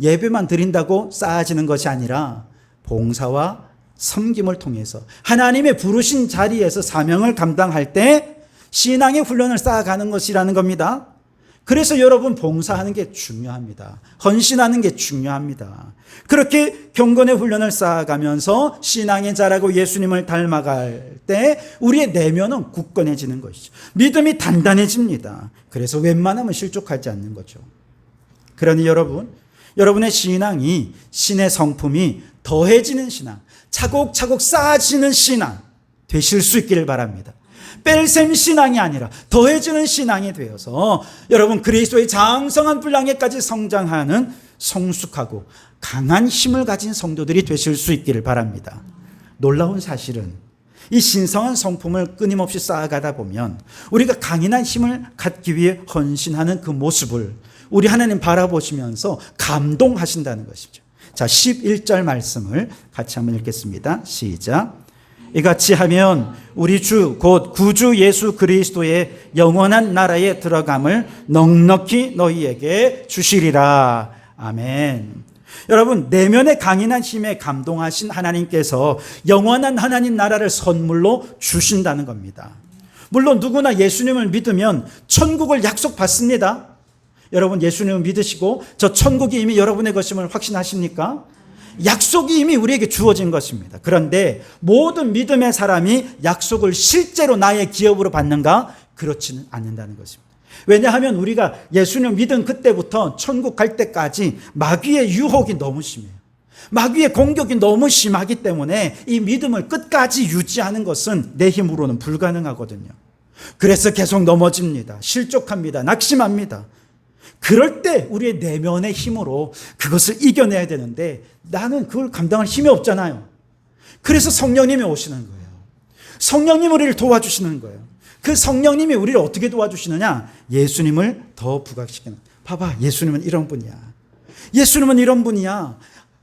예배만 드린다고 쌓아지는 것이 아니라 봉사와 섬김을 통해서 하나님의 부르신 자리에서 사명을 감당할 때 신앙의 훈련을 쌓아가는 것이라는 겁니다. 그래서 여러분 봉사하는 게 중요합니다. 헌신하는 게 중요합니다. 그렇게 경건의 훈련을 쌓아가면서 신앙에 자라고 예수님을 닮아갈 때 우리의 내면은 굳건해지는 것이죠. 믿음이 단단해집니다. 그래서 웬만하면 실족하지 않는 거죠. 그러니 여러분의 신앙이 신의 성품이 더해지는 신앙, 차곡차곡 쌓아지는 신앙 되실 수 있기를 바랍니다. 뺄셈 신앙이 아니라 더해지는 신앙이 되어서 여러분 그리스도의 장성한 분량에까지 성장하는 성숙하고 강한 힘을 가진 성도들이 되실 수 있기를 바랍니다. 놀라운 사실은 이 신성한 성품을 끊임없이 쌓아가다 보면 우리가 강인한 힘을 갖기 위해 헌신하는 그 모습을 우리 하나님 바라보시면서 감동하신다는 것이죠. 자, 11절 말씀을 같이 한번 읽겠습니다. 시작. 이같이 하면 우리 주 곧 구주 예수 그리스도의 영원한 나라에 들어감을 넉넉히 너희에게 주시리라. 아멘. 여러분, 내면의 강인한 힘에 감동하신 하나님께서 영원한 하나님 나라를 선물로 주신다는 겁니다. 물론 누구나 예수님을 믿으면 천국을 약속받습니다. 여러분, 예수님을 믿으시고 저 천국이 이미 여러분의 것임을 확신하십니까? 약속이 이미 우리에게 주어진 것입니다. 그런데 모든 믿음의 사람이 약속을 실제로 나의 기업으로 받는가? 그렇지는 않는다는 것입니다. 왜냐하면 우리가 예수님 믿은 그때부터 천국 갈 때까지 마귀의 유혹이 너무 심해요. 마귀의 공격이 너무 심하기 때문에 이 믿음을 끝까지 유지하는 것은 내 힘으로는 불가능하거든요. 그래서 계속 넘어집니다. 실족합니다. 낙심합니다. 그럴 때 우리의 내면의 힘으로 그것을 이겨내야 되는데 나는 그걸 감당할 힘이 없잖아요. 그래서 성령님이 오시는 거예요. 성령님이 우리를 도와주시는 거예요. 그 성령님이 우리를 어떻게 도와주시느냐? 예수님을 더 부각시키는. 봐봐, 예수님은 이런 분이야. 예수님은 이런 분이야.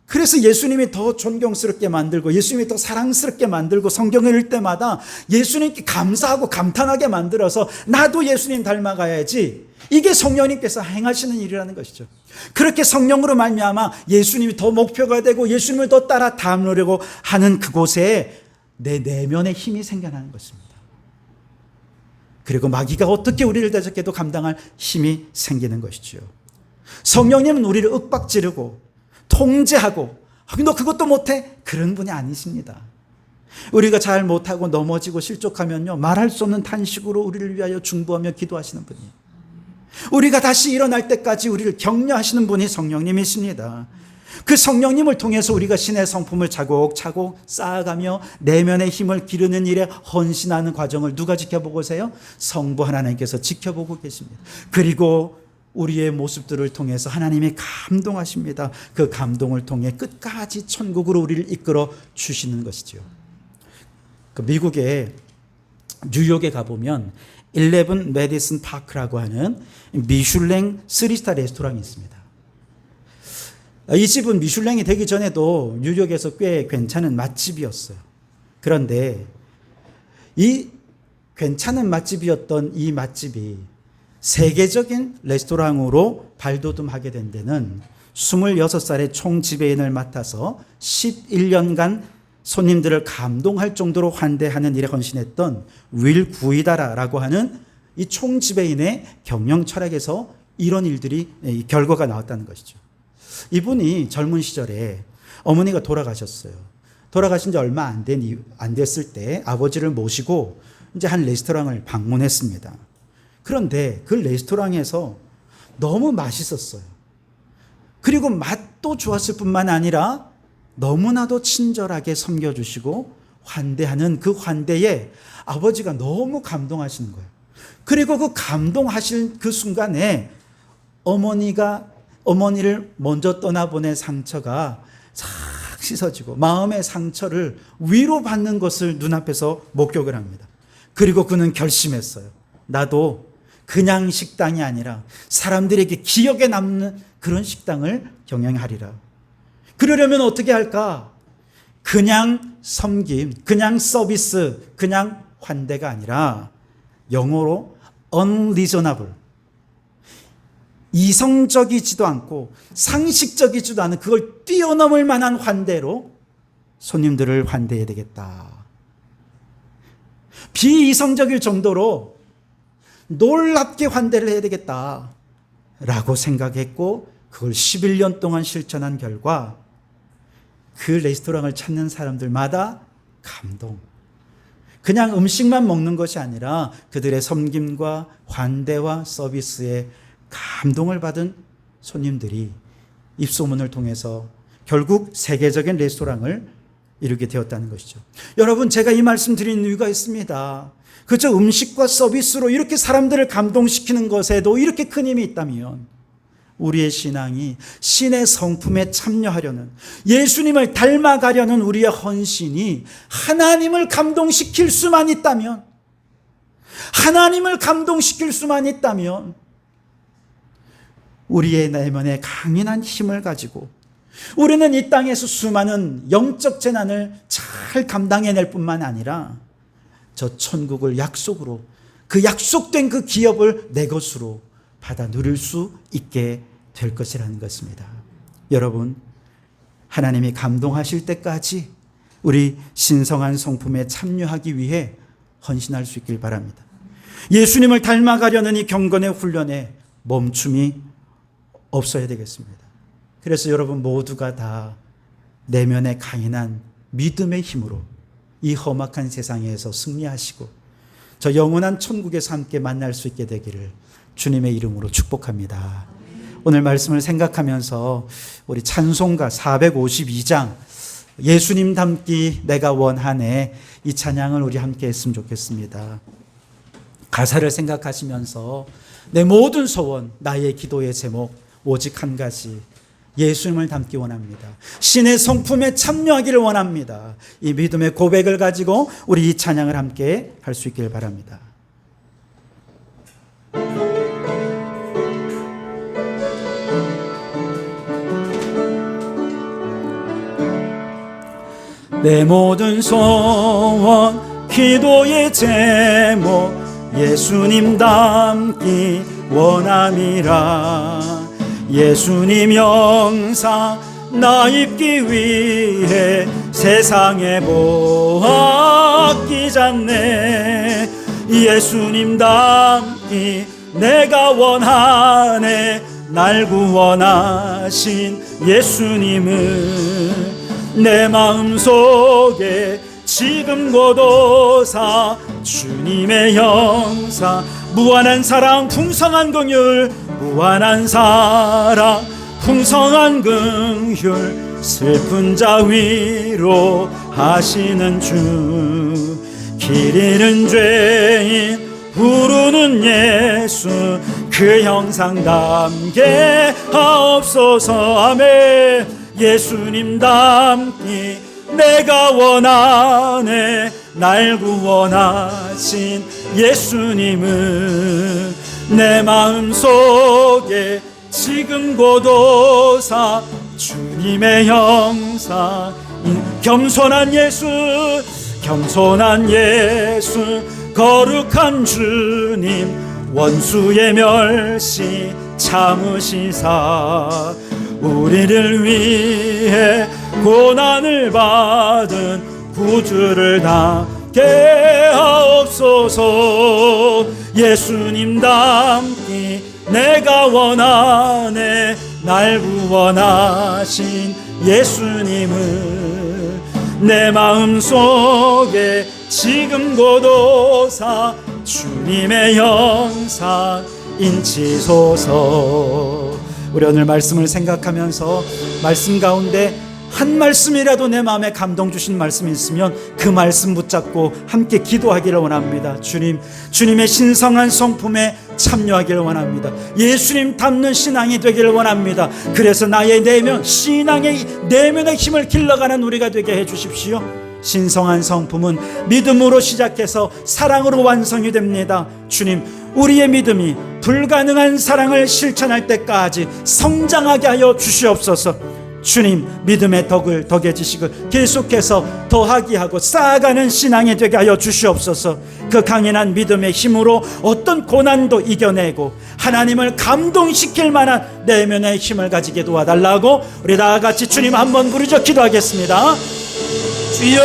그래서 예수님이 더 존경스럽게 만들고 예수님이 더 사랑스럽게 만들고 성경을 읽을 때마다 예수님께 감사하고 감탄하게 만들어서 나도 예수님 닮아가야지. 이게 성령님께서 행하시는 일이라는 것이죠. 그렇게 성령으로 말미암아 예수님이 더 목표가 되고 예수님을 더 따라 닮으려고 하는 그곳에 내 내면의 힘이 생겨나는 것입니다. 그리고 마귀가 어떻게 우리를 대적해도 감당할 힘이 생기는 것이죠. 성령님은 우리를 윽박지르고 통제하고 너 그것도 못해? 그런 분이 아니십니다. 우리가 잘 못하고 넘어지고 실족하면요, 말할 수 없는 탄식으로 우리를 위하여 중보하며 기도하시는 분이에요. 우리가 다시 일어날 때까지 우리를 격려하시는 분이 성령님이십니다. 그 성령님을 통해서 우리가 신의 성품을 차곡차곡 쌓아가며 내면의 힘을 기르는 일에 헌신하는 과정을 누가 지켜보고 계세요? 성부 하나님께서 지켜보고 계십니다. 그리고 우리의 모습들을 통해서 하나님이 감동하십니다. 그 감동을 통해 끝까지 천국으로 우리를 이끌어 주시는 것이죠. 그 미국의 뉴욕에 가보면 11 메디슨 파크라고 하는 미슐랭 3스타 레스토랑이 있습니다. 이 집은 미슐랭이 되기 전에도 뉴욕에서 꽤 괜찮은 맛집이었어요. 그런데 이 괜찮은 맛집이었던 이 맛집이 세계적인 레스토랑으로 발돋움하게 된 데는 26살의 총지배인을 맡아서 11년간 손님들을 감동할 정도로 환대하는 일에 헌신했던 윌 구이다라라고 하는 이 총지배인의 경영 철학에서 이런 일들이 결과가 나왔다는 것이죠. 이분이 젊은 시절에 어머니가 돌아가셨어요. 돌아가신 지 얼마 안 됐을 때 아버지를 모시고 이제 한 레스토랑을 방문했습니다. 그런데 그 레스토랑에서 너무 맛있었어요. 그리고 맛도 좋았을 뿐만 아니라 너무나도 친절하게 섬겨주시고 환대하는 그 환대에 아버지가 너무 감동하시는 거예요. 그리고 그 감동하실 그 순간에 어머니를 먼저 떠나보낸 상처가 싹 씻어지고 마음의 상처를 위로받는 것을 눈앞에서 목격을 합니다. 그리고 그는 결심했어요. 나도 그냥 식당이 아니라 사람들에게 기억에 남는 그런 식당을 경영하리라. 그러려면 어떻게 할까? 그냥 섬김, 그냥 서비스, 그냥 환대가 아니라 영어로 unreasonable, 이성적이지도 않고 상식적이지도 않은 그걸 뛰어넘을 만한 환대로 손님들을 환대해야 되겠다. 비이성적일 정도로 놀랍게 환대를 해야 되겠다라고 생각했고 그걸 11년 동안 실천한 결과 그 레스토랑을 찾는 사람들마다 감동. 그냥 음식만 먹는 것이 아니라 그들의 섬김과 환대와 서비스에 감동을 받은 손님들이 입소문을 통해서 결국 세계적인 레스토랑을 이루게 되었다는 것이죠. 여러분, 제가 이 말씀 드리는 이유가 있습니다. 그저 음식과 서비스로 이렇게 사람들을 감동시키는 것에도 이렇게 큰 힘이 있다면 우리의 신앙이 신의 성품에 참여하려는, 예수님을 닮아가려는 우리의 헌신이 하나님을 감동시킬 수만 있다면, 하나님을 감동시킬 수만 있다면 우리의 내면에 강인한 힘을 가지고 우리는 이 땅에서 수많은 영적 재난을 잘 감당해낼 뿐만 아니라 저 천국을 약속으로, 그 약속된 그 기업을 내 것으로 받아 누릴 수 있게 될 것이라는 것입니다. 여러분, 하나님이 감동하실 때까지 우리 신성한 성품에 참여하기 위해 헌신할 수 있길 바랍니다. 예수님을 닮아가려는 이 경건의 훈련에 멈춤이 없어야 되겠습니다. 그래서 여러분 모두가 다 내면의 강인한 믿음의 힘으로 이 험악한 세상에서 승리하시고 저 영원한 천국에서 함께 만날 수 있게 되기를 주님의 이름으로 축복합니다. 오늘 말씀을 생각하면서 우리 찬송가 452장 예수님 닮기 내가 원하네, 이 찬양을 우리 함께 했으면 좋겠습니다. 가사를 생각하시면서 내 모든 소원, 나의 기도의 제목 오직 한 가지, 예수님을 닮기 원합니다. 신의 성품에 참여하기를 원합니다. 이 믿음의 고백을 가지고 우리 이 찬양을 함께 할 수 있기를 바랍니다. 내 모든 소원, 기도의 제목 예수님 닮기 원함이라. 예수님 영상 나 입기 위해 세상에 뭐 아끼잖네. 예수님 닮기 내가 원하네. 날 구원하신 예수님을 내 마음속에 지금 고도사 주님의 영상, 무한한 사랑 풍성한 긍휼, 무한한 사랑 풍성한 긍휼, 슬픈 자 위로 하시는 주, 길 잃은 죄인 부르는 예수, 그 형상 담게 하옵소서. 아멘. 예수님 닮기 내가 원하네. 날 구원하신 예수님을 내 마음속에 지금 고도사 주님의 형상, 겸손한 예수, 겸손한 예수, 거룩한 주님, 원수의 멸시 참으시사 우리를 위해 고난을 받은 구주를 닮게 하옵소서. 예수님 닮기 내가 원하네. 날 구원하신 예수님을 내 마음속에 지금 고도사 주님의 영상 인치소서. 우리 오늘 말씀을 생각하면서 말씀 가운데 한 말씀이라도 내 마음에 감동 주신 말씀이 있으면 그 말씀 붙잡고 함께 기도하기를 원합니다. 주님의 신성한 성품에 참여하기를 원합니다. 예수님 닮는 신앙이 되기를 원합니다. 그래서 나의 내면, 신앙의 내면의 힘을 길러가는 우리가 되게 해주십시오. 신성한 성품은 믿음으로 시작해서 사랑으로 완성이 됩니다. 주님, 우리의 믿음이 불가능한 사랑을 실천할 때까지 성장하게 하여 주시옵소서. 주님, 믿음의 덕을 더해지시고 계속해서 더하게 하고 쌓아가는 신앙이 되게 하여 주시옵소서. 그 강인한 믿음의 힘으로 어떤 고난도 이겨내고 하나님을 감동시킬 만한 내면의 힘을 가지게 도와달라고 우리 다 같이 주님 한번 부르짖어 기도하겠습니다. 주여,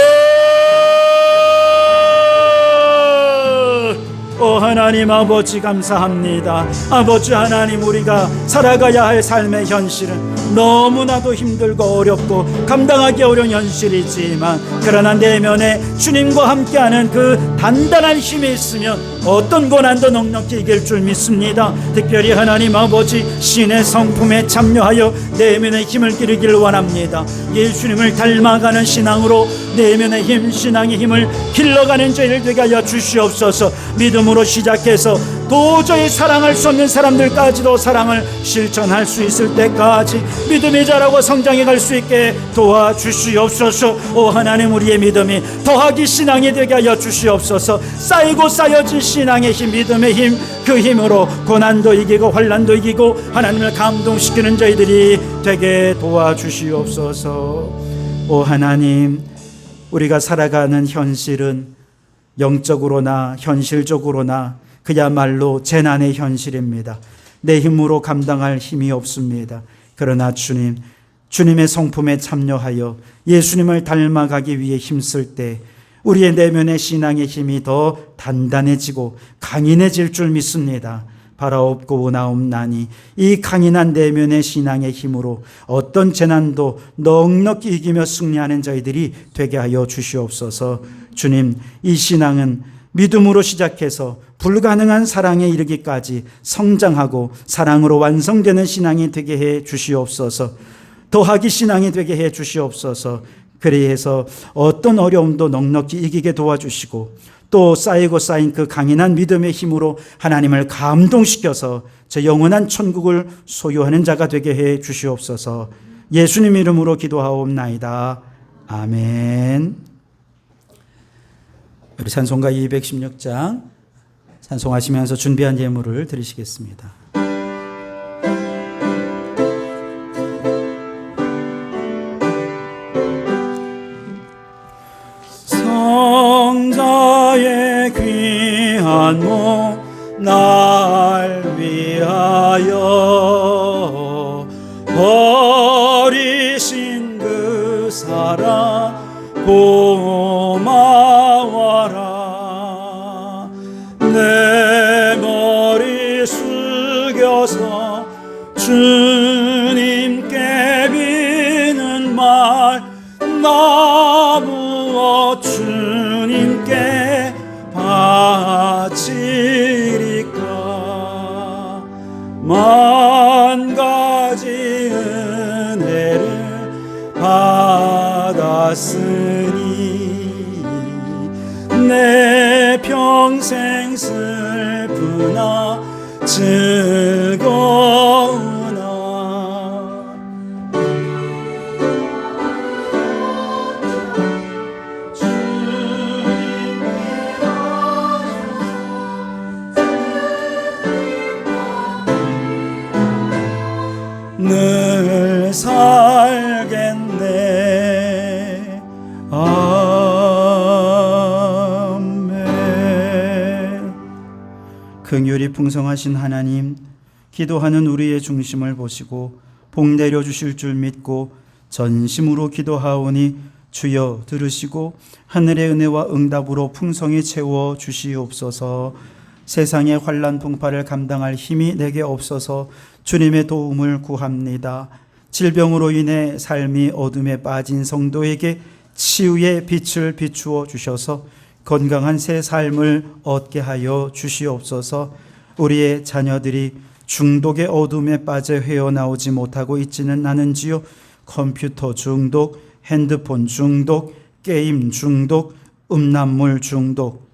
오 하나님 아버지 감사합니다. 아버지 하나님, 우리가 살아가야 할 삶의 현실은 너무나도 힘들고 어렵고 감당하기 어려운 현실이지만, 그러나 내면에 주님과 함께하는 그 단단한 힘이 있으면 어떤 고난도 넉넉히 이길 줄 믿습니다. 특별히 하나님 아버지, 신의 성품에 참여하여 내면의 힘을 기르기를 원합니다. 예수님을 닮아가는 신앙으로 내면의 힘, 신앙의 힘을 길러가는 저희를 되게 하여 주시옵소서. 믿음으로 시작해서 도저히 사랑할 수 없는 사람들까지도 사랑을 실천할 수 있을 때까지 믿음이 자라고 성장해 갈 수 있게 도와주시옵소서. 오 하나님, 우리의 믿음이 더하기 신앙이 되게 하여 주시옵소서. 쌓이고 쌓여진 신앙의 힘, 믿음의 힘, 그 힘으로 고난도 이기고 환난도 이기고 하나님을 감동시키는 저희들이 되게 도와주시옵소서. 오 하나님, 우리가 살아가는 현실은 영적으로나 현실적으로나 그야말로 재난의 현실입니다. 내 힘으로 감당할 힘이 없습니다. 그러나 주님, 주님의 성품에 참여하여 예수님을 닮아가기 위해 힘쓸 때 우리의 내면의 신앙의 힘이 더 단단해지고 강인해질 줄 믿습니다. 바라옵고 원하옵나니 이 강인한 내면의 신앙의 힘으로 어떤 재난도 넉넉히 이기며 승리하는 저희들이 되게 하여 주시옵소서. 주님, 이 신앙은 믿음으로 시작해서 불가능한 사랑에 이르기까지 성장하고 사랑으로 완성되는 신앙이 되게 해 주시옵소서. 더하기 신앙이 되게 해 주시옵소서. 그래서 어떤 어려움도 넉넉히 이기게 도와주시고 또 쌓이고 쌓인 그 강인한 믿음의 힘으로 하나님을 감동시켜서 저 영원한 천국을 소유하는 자가 되게 해 주시옵소서. 예수님 이름으로 기도하옵나이다. 아멘. 우리 찬송가 216장 찬송하시면서 준비한 예물을 드리시겠습니다. 성자의 귀한 몸 날 위하여 버리신 그 사랑 고마워라. 내 머리 숙여서 주님께 비는 말 나무어 주님께 바치리까. 만 가지 은혜를 받았으니 내 평생 슬프나 즐거우나 늘 살겠네. 아멘. 긍휼이 풍성하신 하나님, 기도하는 우리의 중심을 보시고 복 내려주실 줄 믿고 전심으로 기도하오니 주여 들으시고 하늘의 은혜와 응답으로 풍성히 채워 주시옵소서. 세상의 환난 풍파를 감당할 힘이 내게 없어서 주님의 도움을 구합니다. 질병으로 인해 삶이 어둠에 빠진 성도에게 치유의 빛을 비추어 주셔서 건강한 새 삶을 얻게 하여 주시옵소서. 우리의 자녀들이 중독의 어둠에 빠져 헤어나오지 못하고 있지는 않은지요. 컴퓨터 중독, 핸드폰 중독, 게임 중독, 음란물 중독,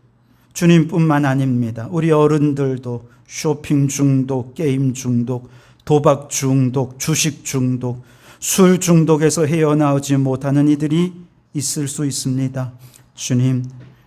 주님뿐만 아닙니다. 우리 어른들도 쇼핑 중독, 게임 중독, 도박 중독, 주식 중독, 술 중독에서 헤어나오지 못하는 이들이 있을 수 있습니다. 주님,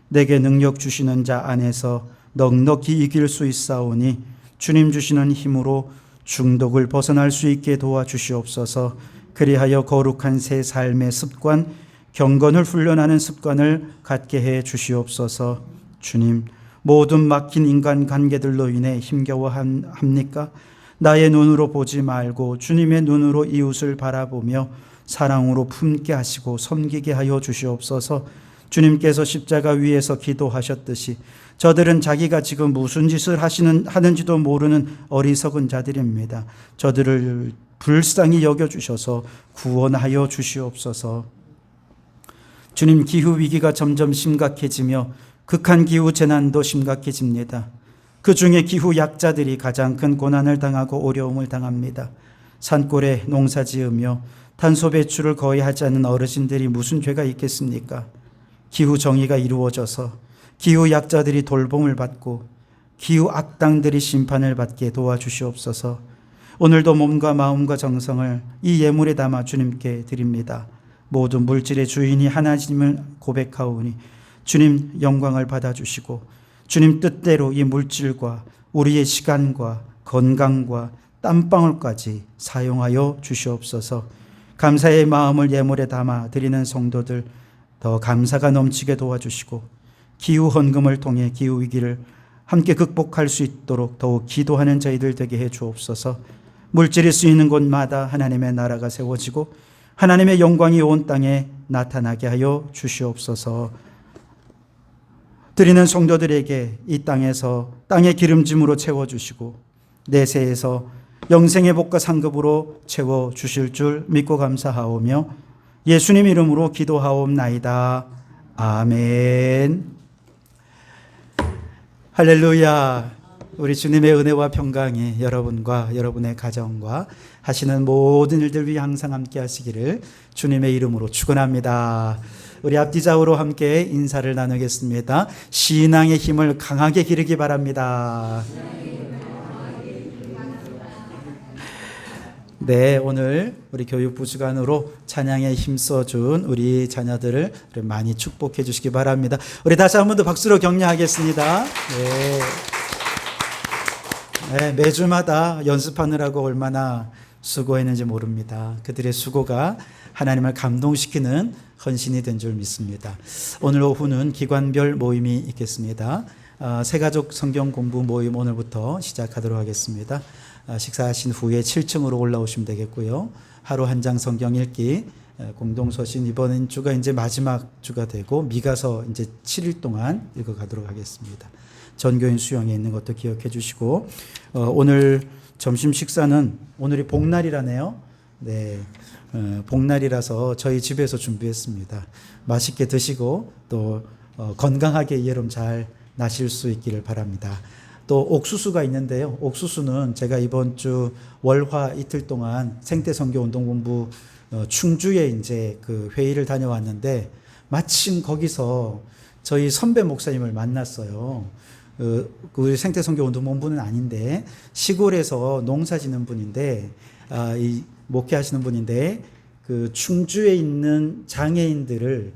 내게 능력 주시는 자 안에서 넉넉히 이길 수 있사오니 주님 주시는 힘으로 중독을 벗어날 수 있게 도와주시옵소서. 그리하여 거룩한 새 삶의 습관, 경건을 훈련하는 습관을 갖게 해 주시옵소서. 주님, 모든 막힌 인간관계들로 인해 힘겨워합니까? 나의 눈으로 보지 말고 주님의 눈으로 이웃을 바라보며 사랑으로 품게 하시고 섬기게 하여 주시옵소서. 주님께서 십자가 위에서 기도하셨듯이 저들은 자기가 지금 무슨 짓을 하는지도 모르는 어리석은 자들입니다. 저들을 불쌍히 여겨주셔서 구원하여 주시옵소서. 주님, 기후위기가 점점 심각해지며 극한 기후 재난도 심각해집니다. 그 중에 기후 약자들이 가장 큰 고난을 당하고 어려움을 당합니다. 산골에 농사 지으며 탄소 배출을 거의 하지 않는 어르신들이 무슨 죄가 있겠습니까? 기후 정의가 이루어져서 기후 약자들이 돌봄을 받고 기후 악당들이 심판을 받게 도와주시옵소서. 오늘도 몸과 마음과 정성을 이 예물에 담아 주님께 드립니다. 모든 물질의 주인이 하나님을 고백하오니 주님 영광을 받아주시고 주님 뜻대로 이 물질과 우리의 시간과 건강과 땀방울까지 사용하여 주시옵소서. 감사의 마음을 예물에 담아 드리는 성도들 더 감사가 넘치게 도와주시고 기후 헌금을 통해 기후 위기를 함께 극복할 수 있도록 더욱 기도하는 저희들 되게 해 주옵소서. 물질이 쓰이는 곳마다 하나님의 나라가 세워지고 하나님의 영광이 온 땅에 나타나게 하여 주시옵소서. 드리는 성도들에게 이 땅에서 땅의 기름짐으로 채워주시고 내세에서 영생의 복과 상급으로 채워주실 줄 믿고 감사하오며 예수님 이름으로 기도하옵나이다. 아멘. 할렐루야. 우리 주님의 은혜와 평강이 여러분과 여러분의 가정과 하시는 모든 일들 위해 항상 함께 하시기를 주님의 이름으로 축원합니다. 우리 앞뒤 좌우로 함께 인사를 나누겠습니다. 신앙의 힘을 강하게 기르기 바랍니다. 네, 오늘 우리 교육부 주관으로 찬양에 힘써준 우리 자녀들을 많이 축복해 주시기 바랍니다. 우리 다시 한 번 더 박수로 격려하겠습니다. 네. 네, 매주마다 연습하느라고 얼마나 수고했는지 모릅니다. 그들의 수고가 하나님을 감동시키는 헌신이 된 줄 믿습니다. 오늘 오후는 기관별 모임이 있겠습니다. 새가족 성경 공부 모임 오늘부터 시작하도록 하겠습니다. 식사하신 후에 7층으로 올라오시면 되겠고요. 하루 한 장 성경 읽기 공동서신 이번 주가 이제 마지막 주가 되고 미가서 이제 7일 동안 읽어가도록 하겠습니다. 전교인 수영에 있는 것도 기억해 주시고 오늘 점심 식사는 오늘이 복날이라네요. 네, 복날이라서 저희 집에서 준비했습니다. 맛있게 드시고 또 건강하게 여름 잘 나실 수 있기를 바랍니다. 또 옥수수가 있는데요. 옥수수는 제가 이번 주 월화 이틀 동안 생태선교 운동본부 충주에 이제 그 회의를 다녀왔는데 마침 거기서 저희 선배 목사님을 만났어요. 우리 생태선교 운동본부는 아닌데 시골에서 농사 짓는 분인데 이 목회하시는 분인데 그 충주에 있는 장애인들을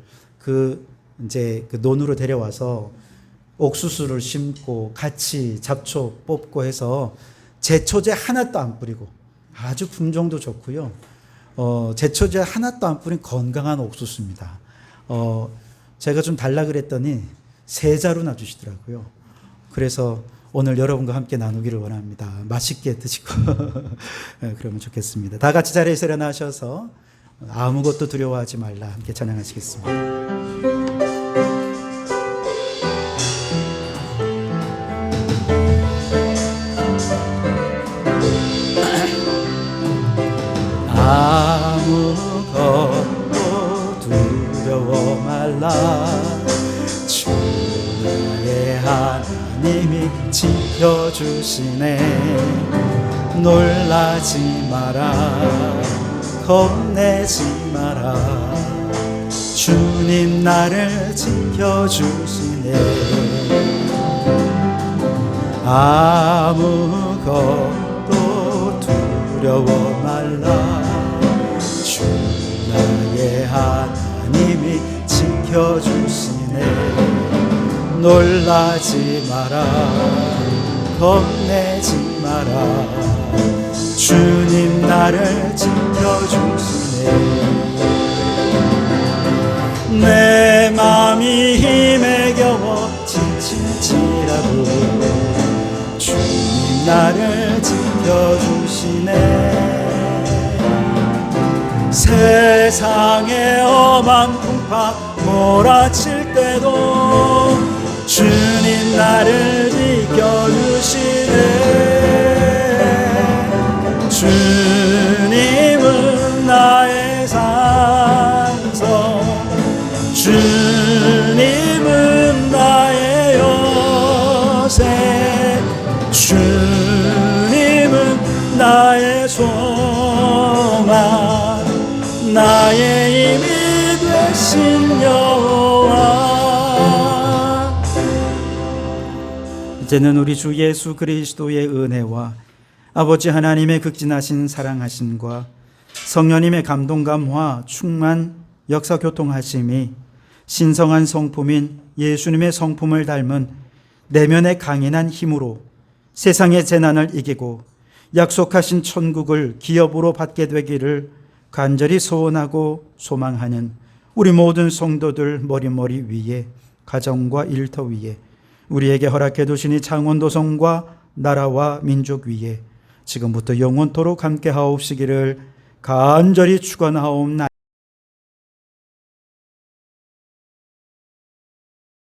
이제 그 논으로 데려와서 옥수수를 심고 같이 잡초 뽑고 해서 제초제 하나도 안 뿌리고 아주 품종도 좋고요. 제초제 하나도 안 뿌린 건강한 옥수수입니다. 제가 좀 달라 그랬더니 3자루 놔주시더라고요. 그래서 오늘 여러분과 함께 나누기를 원합니다. 맛있게 드시고 그러면 좋겠습니다. 다 같이 자리에서 일어나셔서 아무것도 두려워하지 말라 함께 찬양하시겠습니다. 아무것도 두려워 말라 주 나의 하나님이 지켜주시네 놀라지 마라 겁내지 마라 주님 나를 지켜주시네 아무것도 두려워 말라 주 나의 하나님이 지켜주시네 놀라지 마라 겁내지 마라 주님 나를 지켜주시네 내 맘이 힘에 겨워 지칠지라도 주님 나를 지켜주시네 세상의 엄한 풍파 몰아칠 때도 주님 나를 지켜주시네 주님은 나의 산성 주님은 나의 요새 주님은 나의 소망 나의 힘이 되신 여호와 이제는 우리 주 예수 그리스도의 은혜와 아버지 하나님의 극진하신 사랑하심과 성령님의 감동 감화 충만 역사 교통하심이 신성한 성품인 예수님의 성품을 닮은 내면의 강인한 힘으로 세상의 재난을 이기고 약속하신 천국을 기업으로 받게 되기를 간절히 소원하고 소망하는 우리 모든 성도들 머리머리 위에 가정과 일터 위에 우리에게 허락해 두시니 창원도성과 나라와 민족 위에 지금부터 영원토록 함께 하옵시기를 간절히 축원하옵나이다.